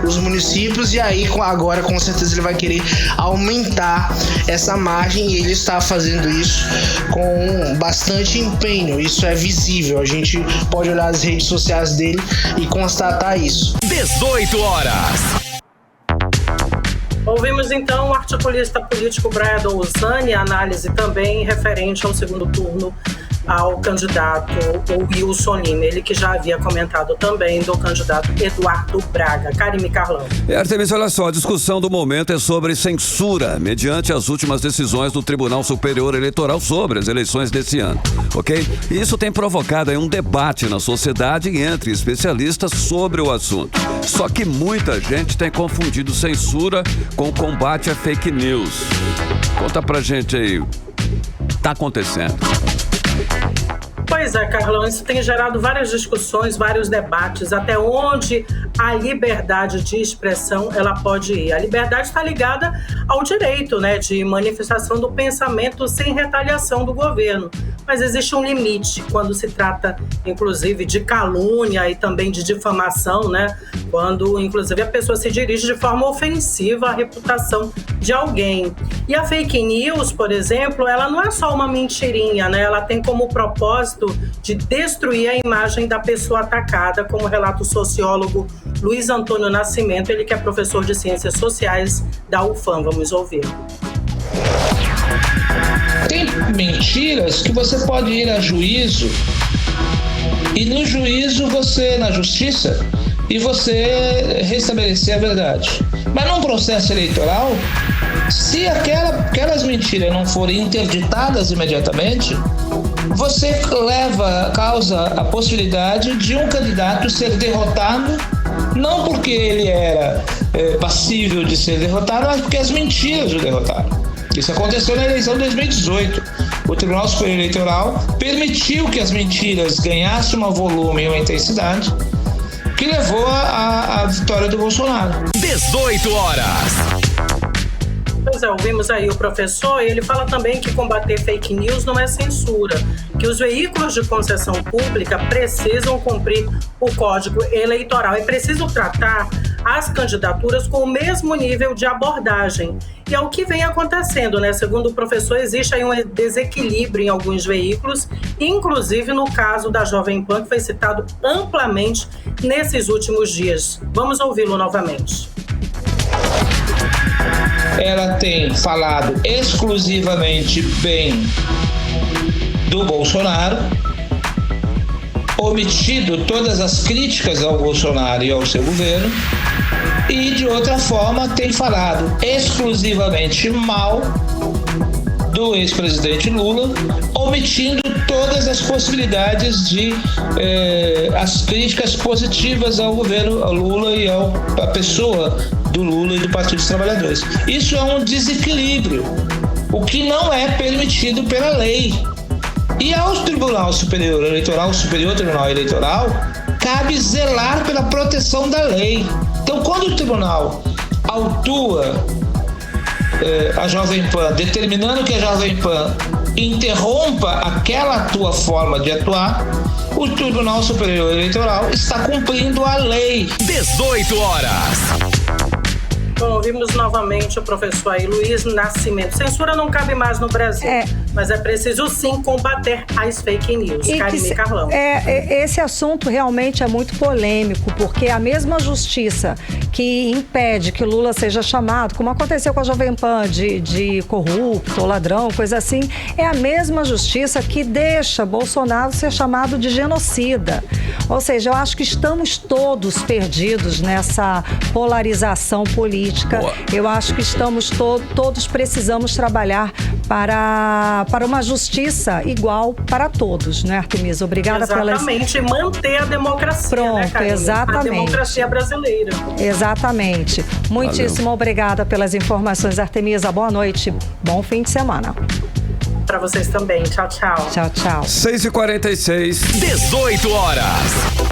os municípios, e aí agora com certeza ele vai querer aumentar essa margem, e ele está fazendo isso com bastante empenho. Isso é visível, a gente pode olhar as redes sociais dele e constatar isso. 18 horas. Ouvimos então o articulista político Braia Douzani, análise também referente ao segundo turno ao candidato Wilson Lima, ele que já havia comentado também do candidato Eduardo Braga. Karime Carlão. Artemis, olha só, a discussão do momento é sobre censura, mediante as últimas decisões do Tribunal Superior Eleitoral sobre as eleições desse ano, ok? Isso tem provocado aí um debate na sociedade entre especialistas sobre o assunto. Só que muita gente tem confundido censura com combate a fake news. Conta pra gente aí, tá acontecendo? Pois é, Carlão, isso tem gerado várias discussões, vários debates, até onde a liberdade de expressão ela pode ir. A liberdade está ligada ao direito, né, de manifestação do pensamento sem retaliação do governo. Mas existe um limite quando se trata, inclusive, de calúnia e também de difamação, né? Quando, inclusive, a pessoa se dirige de forma ofensiva à reputação de alguém. E a fake news, por exemplo, ela não é só uma mentirinha, né? Ela tem como propósito de destruir a imagem da pessoa atacada, como relata o sociólogo Luiz Antônio Nascimento, ele que é professor de Ciências Sociais da UFAM. Vamos ouvir. Tem mentiras que você pode ir a juízo e no juízo você, na justiça, e você restabelecer a verdade. Mas num processo eleitoral, se aquelas mentiras não forem interditadas imediatamente, você causa a possibilidade de um candidato ser derrotado, não porque ele era passível de ser derrotado, mas porque as mentiras o derrotaram. Isso aconteceu na eleição de 2018. O Tribunal Superior Eleitoral permitiu que as mentiras ganhassem um volume e uma intensidade que levou à vitória do Bolsonaro. 18 horas. Pois é, ouvimos aí o professor, ele fala também que combater fake news não é censura, que os veículos de concessão pública precisam cumprir o Código Eleitoral e precisam tratar as candidaturas com o mesmo nível de abordagem. E é o que vem acontecendo, né? Segundo o professor, existe aí um desequilíbrio em alguns veículos, inclusive no caso da Jovem Pan, que foi citado amplamente nesses últimos dias. Vamos ouvi-lo novamente. Ela tem falado exclusivamente bem do Bolsonaro, omitido todas as críticas ao Bolsonaro e ao seu governo, e de outra forma tem falado exclusivamente mal do ex-presidente Lula, omitindo todas as possibilidades de as críticas positivas ao governo, ao Lula e à pessoa do Lula e do Partido dos Trabalhadores. Isso é um desequilíbrio, o que não é permitido pela lei. E ao Tribunal Superior Eleitoral, Superior Tribunal Eleitoral, cabe zelar pela proteção da lei. Então, quando o tribunal autua a Jovem Pan, determinando que a Jovem Pan interrompa aquela tua forma de atuar, o Tribunal Superior Eleitoral está cumprindo a lei. 18 horas. Bom, ouvimos novamente o professor aí, Luiz Nascimento. Censura não cabe mais no Brasil, mas é preciso sim combater as fake news. Karine e Carlão. Esse assunto realmente é muito polêmico, porque a mesma justiça que impede que Lula seja chamado, como aconteceu com a Jovem Pan, de corrupto, ladrão, coisa assim, é a mesma justiça que deixa Bolsonaro ser chamado de genocida. Ou seja, eu acho que estamos todos perdidos nessa polarização política. Eu acho que estamos todos precisamos trabalhar para uma justiça igual para todos, né, Artemisa? Obrigada exatamente, manter a democracia. Pronto, né, exatamente. A democracia brasileira. Exatamente. Muitíssimo obrigada pelas informações, Artemisa. Boa noite, bom fim de semana. Para vocês também. Tchau, tchau. Tchau, tchau. 6h46. 18 horas.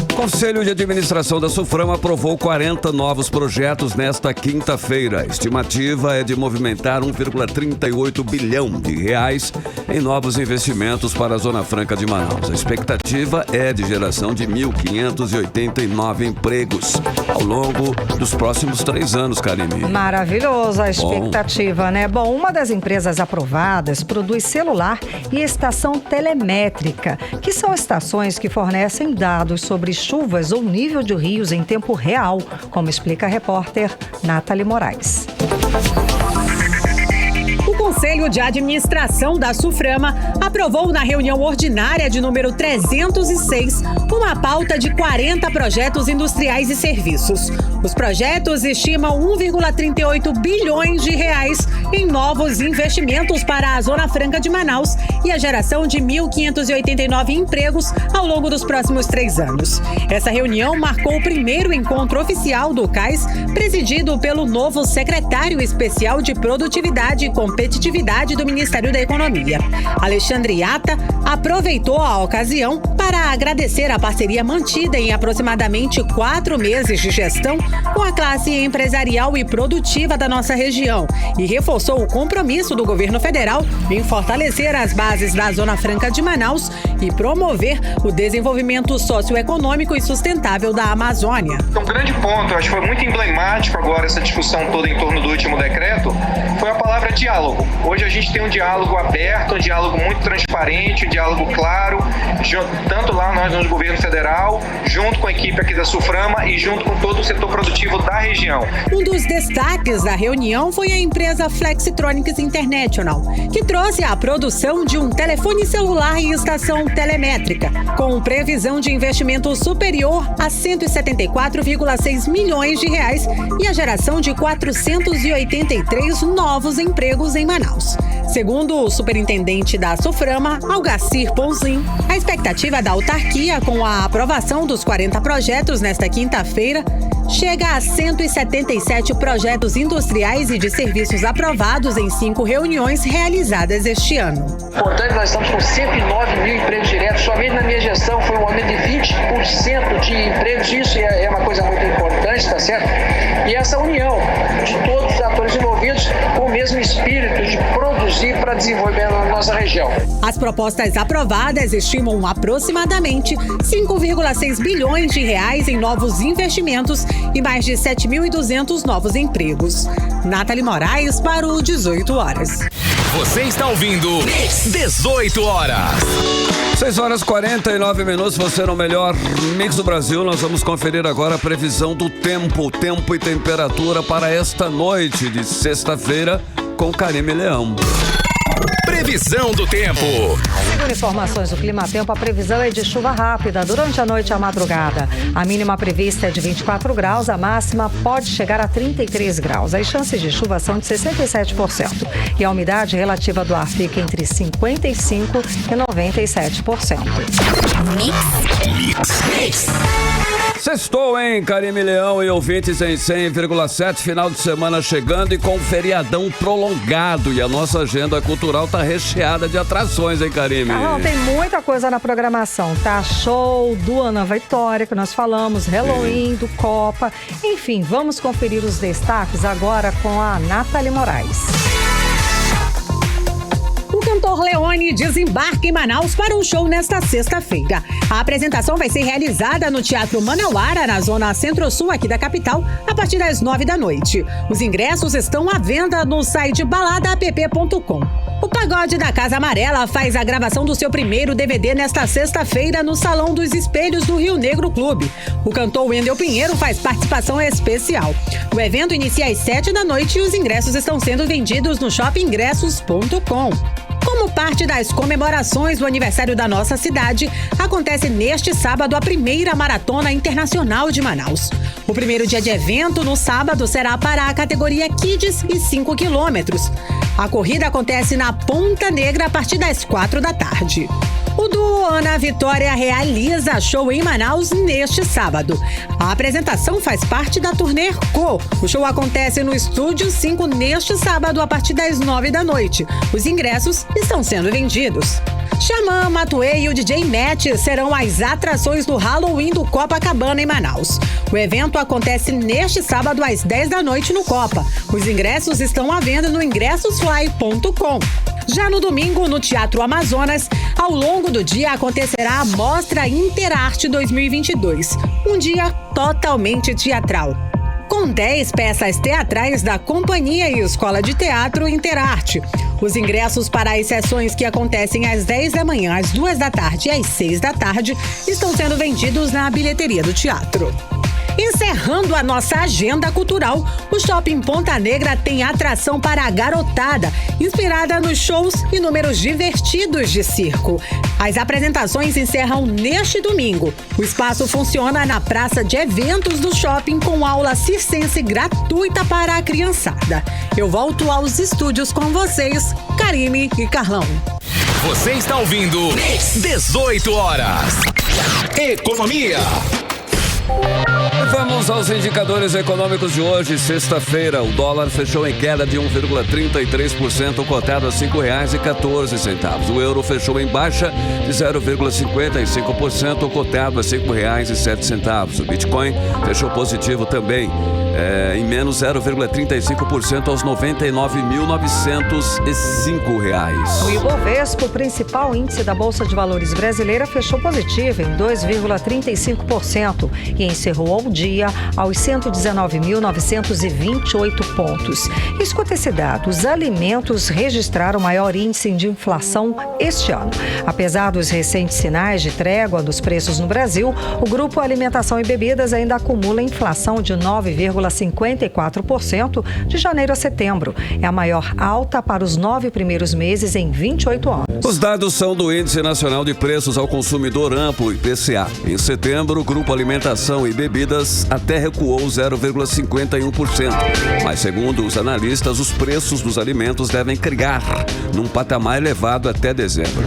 O Conselho de Administração da Suframa aprovou 40 novos projetos nesta quinta-feira. A estimativa é de movimentar 1,38 bilhão de reais em novos investimentos para a Zona Franca de Manaus. A expectativa é de geração de 1.589 empregos ao longo dos próximos 3 anos, Karine. Maravilhosa a expectativa, né? Bom, uma das empresas aprovadas produz celular e estação telemétrica, que são estações que fornecem dados sobre chuvas ou nível de rios em tempo real, como explica a repórter Nathalie Moraes. O Conselho de Administração da Suframa aprovou na reunião ordinária de número 306 uma pauta de 40 projetos industriais e serviços. Os projetos estimam 1,38 bilhões de reais em novos investimentos para a Zona Franca de Manaus e a geração de 1.589 empregos ao longo dos próximos 3 anos. Essa reunião marcou o primeiro encontro oficial do CAIS, presidido pelo novo secretário especial de Produtividade e Competitividade do Ministério da Economia. Alexandre Iata aproveitou a ocasião para agradecer a parceria mantida em aproximadamente 4 meses de gestão com a classe empresarial e produtiva da nossa região e reforçou o compromisso do governo federal em fortalecer as bases da Zona Franca de Manaus e promover o desenvolvimento socioeconômico e sustentável da Amazônia. Um grande ponto, acho que foi muito emblemático agora essa discussão toda em torno do último decreto, foi a palavra diálogo. Hoje a gente tem um diálogo aberto, um diálogo muito transparente, um diálogo claro, tanto lá nós no governo federal, junto com a equipe aqui da Suframa e junto com todo o setor produtivo da região. Um dos destaques da reunião foi a empresa Flexitronics International, que trouxe a produção de um telefone celular e estação telemétrica, com previsão de investimento superior a 174,6 milhões de reais e a geração de 483 novos empregos em Manaus. Segundo o superintendente da Suframa, Algacir Ponzin, a expectativa da autarquia com a aprovação dos 40 projetos nesta quinta-feira chega a 177 projetos industriais e de serviços aprovados em 5 reuniões realizadas este ano. Portanto, nós estamos com 109 mil empregos diretos. Somente na minha gestão foi um aumento de 20% de empregos. Isso é uma coisa muito importante, tá certo? E essa união de todos os atores envolvidos com o mesmo espírito de produzir para desenvolver na nossa região. As propostas aprovadas estimam aproximadamente 5,6 bilhões de reais em novos investimentos e mais de 7.200 novos empregos. Nathalie Moraes para o 18 horas. Você está ouvindo 18 horas. 6h49, você no melhor Mix do Brasil. Nós vamos conferir agora a previsão do tempo e temperatura para esta noite de sexta-feira com Karine Leão. Previsão do tempo. Segundo informações do Climatempo, a previsão é de chuva rápida durante a noite e a madrugada. A mínima prevista é de 24 graus, a máxima pode chegar a 33 graus. As chances de chuva são de 67%. E a umidade relativa do ar fica entre 55% e 97%. Mix. Sextou, hein, Karime Leão e ouvintes em 100,7, final de semana chegando e com um feriadão prolongado. E a nossa agenda cultural tá recheada de atrações, hein, Karime? Tem muita coisa na programação, tá? Show do Ana Vitória, que nós falamos, Halloween, do Copa. Enfim, vamos conferir os destaques agora com a Nathalie Moraes. O cantor Leone desembarca em Manaus para um show nesta sexta-feira. A apresentação vai ser realizada no Teatro Manauara, na zona centro-sul aqui da capital, a partir das 9 da noite. Os ingressos estão à venda no site baladaApp.com. O Pagode da Casa Amarela faz a gravação do seu primeiro DVD nesta sexta-feira no Salão dos Espelhos do Rio Negro Clube. O cantor Wendel Pinheiro faz participação especial. O evento inicia às 7 da noite e os ingressos estão sendo vendidos no shopingressos.com. Como parte das comemorações do aniversário da nossa cidade, acontece neste sábado a primeira Maratona Internacional de Manaus. O primeiro dia de evento, no sábado, será para a categoria Kids e 5 quilômetros. A corrida acontece na Ponta Negra a partir das 4 da tarde. O duo Ana Vitória realiza show em Manaus neste sábado. A apresentação faz parte da turnê Co. O show acontece no Estúdio 5 neste sábado a partir das 9 da noite. Os ingressos estão sendo vendidos. Xamã, Matuê e o DJ Matt serão as atrações do Halloween do Copacabana em Manaus. O evento acontece neste sábado às 10 da noite no Copa. Os ingressos estão à venda no ingressosfly.com. Já no domingo, no Teatro Amazonas, ao longo do dia acontecerá a Mostra Interarte 2022, um dia totalmente teatral. Com 10 peças teatrais da Companhia e Escola de Teatro Interarte. Os ingressos para as sessões que acontecem às 10 da manhã, às 2 da tarde e às 6 da tarde estão sendo vendidos na bilheteria do teatro. Encerrando a nossa agenda cultural, o Shopping Ponta Negra tem atração para a garotada, inspirada nos shows e números divertidos de circo. As apresentações encerram neste domingo. O espaço funciona na praça de eventos do shopping com aula circense gratuita para a criançada. Eu volto aos estúdios com vocês, Karime e Carlão. Você está ouvindo 18 horas. Economia. Vamos aos indicadores econômicos de hoje, sexta-feira. O dólar fechou em queda de 1,33%, cotado a R$ 5,14. O euro fechou em baixa de 0,55%, cotado a R$ 5,07. O Bitcoin fechou positivo também, em menos 0,35% aos R$ 99.905. O Ibovespa, o principal índice da Bolsa de Valores brasileira, fechou positivo em 2,35% e encerrou o dia aos 119.928 pontos. Escuta esse dado: os alimentos registraram o maior índice de inflação este ano. Apesar dos recentes sinais de trégua dos preços no Brasil, o grupo Alimentação e Bebidas ainda acumula inflação de 9,54% de janeiro a setembro. É a maior alta para os 9 primeiros meses em 28 anos. Os dados são do Índice Nacional de Preços ao Consumidor Amplo, IPCA. Em setembro, o grupo Alimentação e Bebidas até recuou 0,51%. Mas, segundo os analistas, os preços dos alimentos devem criar num patamar elevado até dezembro.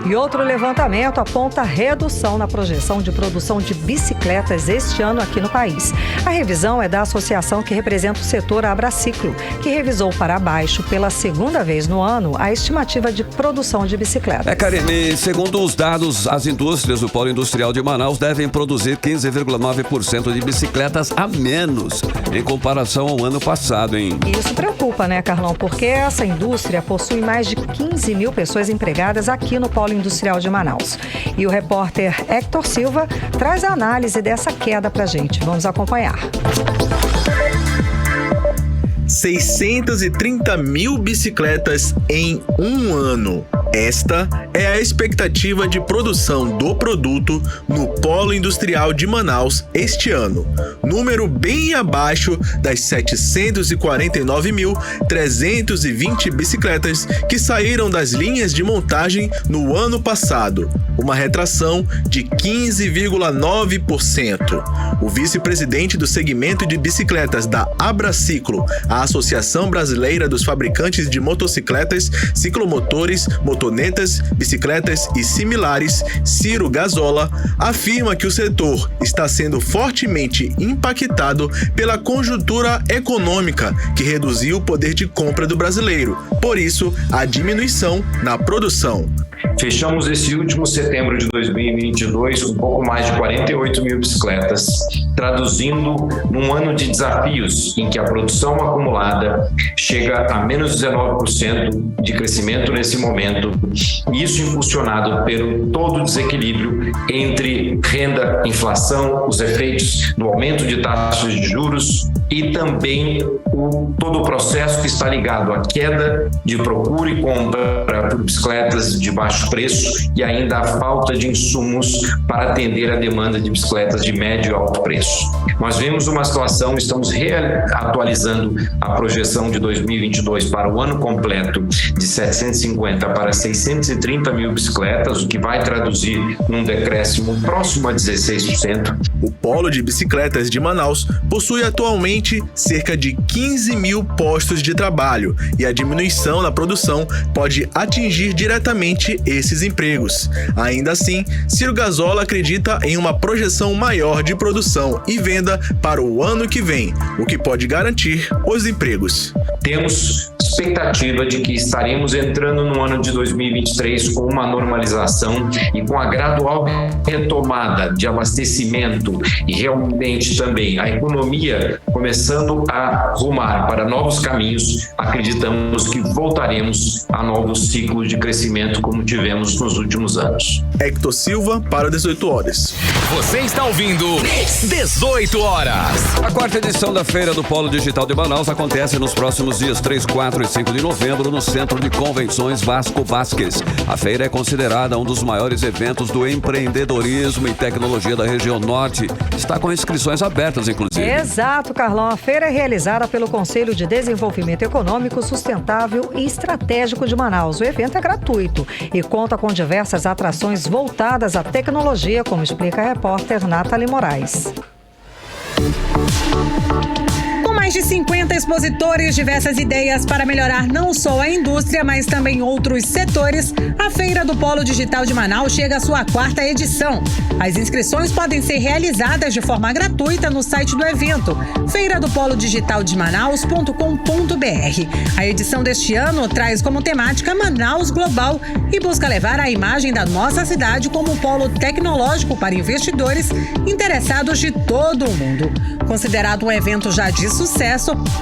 E outro levantamento aponta redução na projeção de produção de bicicletas este ano aqui no país. A revisão é da associação que representa o setor Abraciclo, que revisou para baixo pela segunda vez no ano a estimativa de produção de bicicletas. Karine, segundo os dados, as indústrias do Polo Industrial de Manaus devem produzir 15,9% de bicicletas a menos em comparação ao ano passado, hein? Isso preocupa, né, Carlão? Porque essa indústria possui mais de 15 mil pessoas empregadas aqui no Polo Industrial de Manaus. E o repórter Hector Silva traz a análise dessa queda pra gente. Vamos acompanhar. 630 mil bicicletas em um ano. Esta é a expectativa de produção do produto no Polo Industrial de Manaus este ano, número bem abaixo das 749.320 bicicletas que saíram das linhas de montagem no ano passado, uma retração de 15,9%. O vice-presidente do segmento de bicicletas da Abraciclo, a Associação Brasileira dos Fabricantes de Motocicletas, Ciclomotores, motonetas, bicicletas e similares, Ciro Gazola, afirma que o setor está sendo fortemente impactado pela conjuntura econômica que reduziu o poder de compra do brasileiro, por isso a diminuição na produção. Fechamos esse último setembro de 2022 com um pouco mais de 48 mil bicicletas, traduzindo num ano de desafios em que a produção acumulada chega a menos 19% de crescimento nesse momento, e isso impulsionado pelo todo o desequilíbrio entre renda, inflação, os efeitos do aumento de taxas de juros e também todo o processo que está ligado à queda de procura e compra por bicicletas de baixo preço e ainda a falta de insumos para atender a demanda de bicicletas de médio e alto preço. Nós vemos uma situação, estamos reatualizando a projeção de 2022 para o ano completo de 750 para 630 mil bicicletas, o que vai traduzir num decréscimo próximo a 16%. O Polo de Bicicletas de Manaus possui atualmente cerca de 15 mil postos de trabalho e a diminuição na produção pode atingir diretamente esses empregos. Ainda assim, Ciro Gazola acredita em uma projeção maior de produção e venda para o ano que vem, o que pode garantir os empregos. Temos expectativa de que estaremos entrando no ano de 2023 com uma normalização e com a gradual retomada de abastecimento e realmente também a economia começando a rumar para novos caminhos. Acreditamos que voltaremos a novos ciclos de crescimento como tivemos nos últimos anos. Hector Silva para 18 horas. Você está ouvindo 18 horas. A quarta edição da Feira do Polo Digital de Manaus acontece nos próximos dias 3, 4 e 5 de novembro no Centro de Convenções Vasco Vasques. A feira é considerada um dos maiores eventos do empreendedorismo e tecnologia da região norte. Está com inscrições abertas, inclusive. Exato, Carlão. A feira é realizada pelo Conselho de Desenvolvimento Econômico, Sustentável e Estratégico de Manaus. O evento é gratuito e conta com diversas atrações voltadas à tecnologia, como explica a repórter Nathalie Moraes. Mais de 50 expositores, diversas ideias para melhorar não só a indústria, mas também outros setores, a Feira do Polo Digital de Manaus chega à sua quarta edição. As inscrições podem ser realizadas de forma gratuita no site do evento, feiradopolodigitaldeManaus.com.br. A edição deste ano traz como temática Manaus Global e busca levar a imagem da nossa cidade como um polo tecnológico para investidores interessados de todo o mundo. Considerado um evento já de sucesso,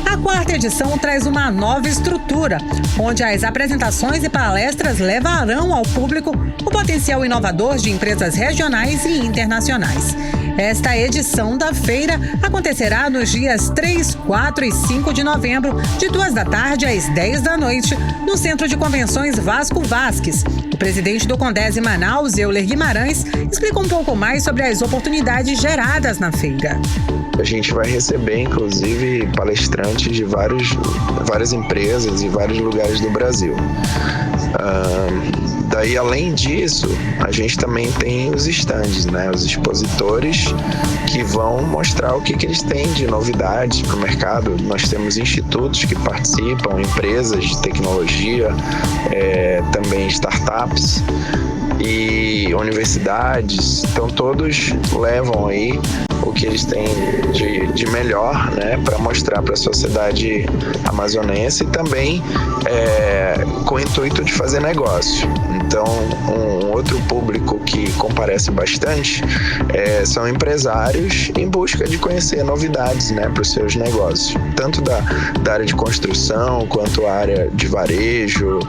a quarta edição traz uma nova estrutura, onde as apresentações e palestras levarão ao público o potencial inovador de empresas regionais e internacionais. Esta edição da feira acontecerá nos dias 3, 4 e 5 de novembro, de 2 da tarde às 10 da noite, no Centro de Convenções Vasco Vasques. O presidente do Condese Manaus, Euler Guimarães, explica um pouco mais sobre as oportunidades geradas na feira. A gente vai receber, inclusive, palestrantes de várias empresas e vários lugares do Brasil. Daí, além disso, a gente também tem os stands, né? Os expositores que vão mostrar o que eles têm de novidades para o mercado. Nós temos institutos que participam, empresas de tecnologia, também startups e universidades. Então, todos levam aí o que eles têm de melhor, né, para mostrar para a sociedade amazonense e também com o intuito de fazer negócio. Então, um outro público que comparece bastante são empresários em busca de conhecer novidades, né, para os seus negócios, tanto da área de construção quanto a área de varejo,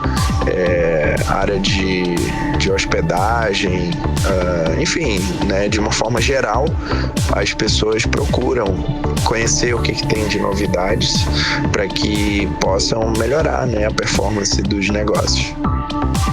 área de hospedagem, enfim, né, de uma forma geral, as pessoas procuram conhecer o que tem de novidades para que possam melhorar, né, a performance dos negócios.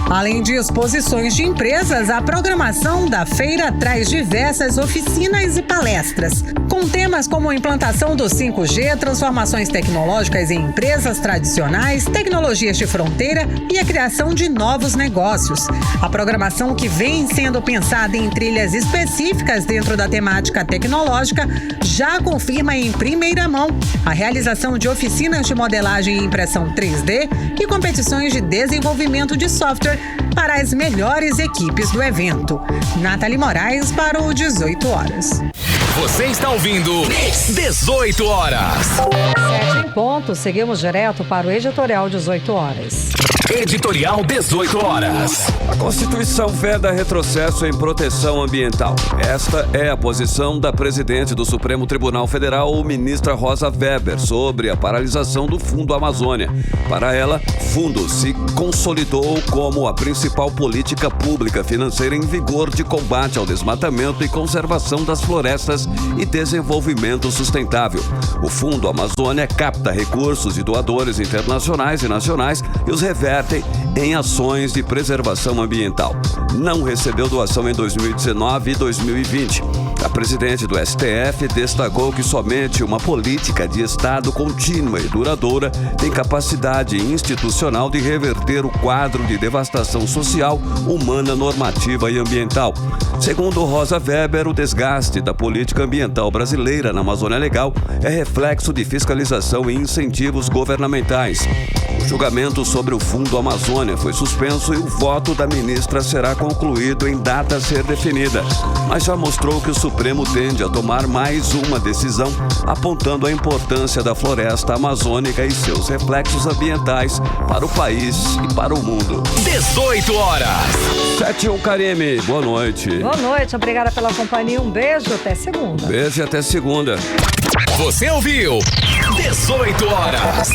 Além de exposições de empresas, a programação da feira traz diversas oficinas e palestras, com temas como a implantação do 5G, transformações tecnológicas em empresas tradicionais, tecnologias de fronteira e a criação de novos negócios. A programação, que vem sendo pensada em trilhas específicas dentro da temática tecnológica, já confirma em primeira mão a realização de oficinas de modelagem e impressão 3D e competições de desenvolvimento de software para as melhores equipes do evento. Nathalie Moraes para o 18 horas. Você está ouvindo 18 horas. 7 em ponto, seguimos direto para o editorial 18 horas. Editorial 18 horas. A Constituição veda retrocesso em proteção ambiental. Esta é a posição da presidente do Supremo Tribunal Federal, ministra Rosa Weber, sobre a paralisação do Fundo Amazônia. Para ela, o fundo se consolidou como a principal política pública financeira em vigor de combate ao desmatamento e conservação das florestas e desenvolvimento sustentável. O Fundo Amazônia capta recursos de doadores internacionais e nacionais e os reverte em ações de preservação ambiental. Não recebeu doação em 2019 e 2020. A presidente do STF destacou que somente uma política de Estado contínua e duradoura tem capacidade institucional de reverter o quadro de devastação social, humana, normativa e ambiental. Segundo Rosa Weber, o desgaste da política ambiental brasileira na Amazônia Legal é reflexo de fiscalização e incentivos governamentais. O julgamento sobre o Fundo Amazônia foi suspenso e o voto da ministra será concluído em data a ser definida, mas já mostrou que o Supremo tende a tomar mais uma decisão, apontando a importância da floresta amazônica e seus reflexos ambientais para o país e para o mundo. 18 horas. 7-1, Karime, boa noite. Boa noite, obrigada pela companhia, um beijo, até segunda. Beijo e até segunda. Você ouviu 18 horas.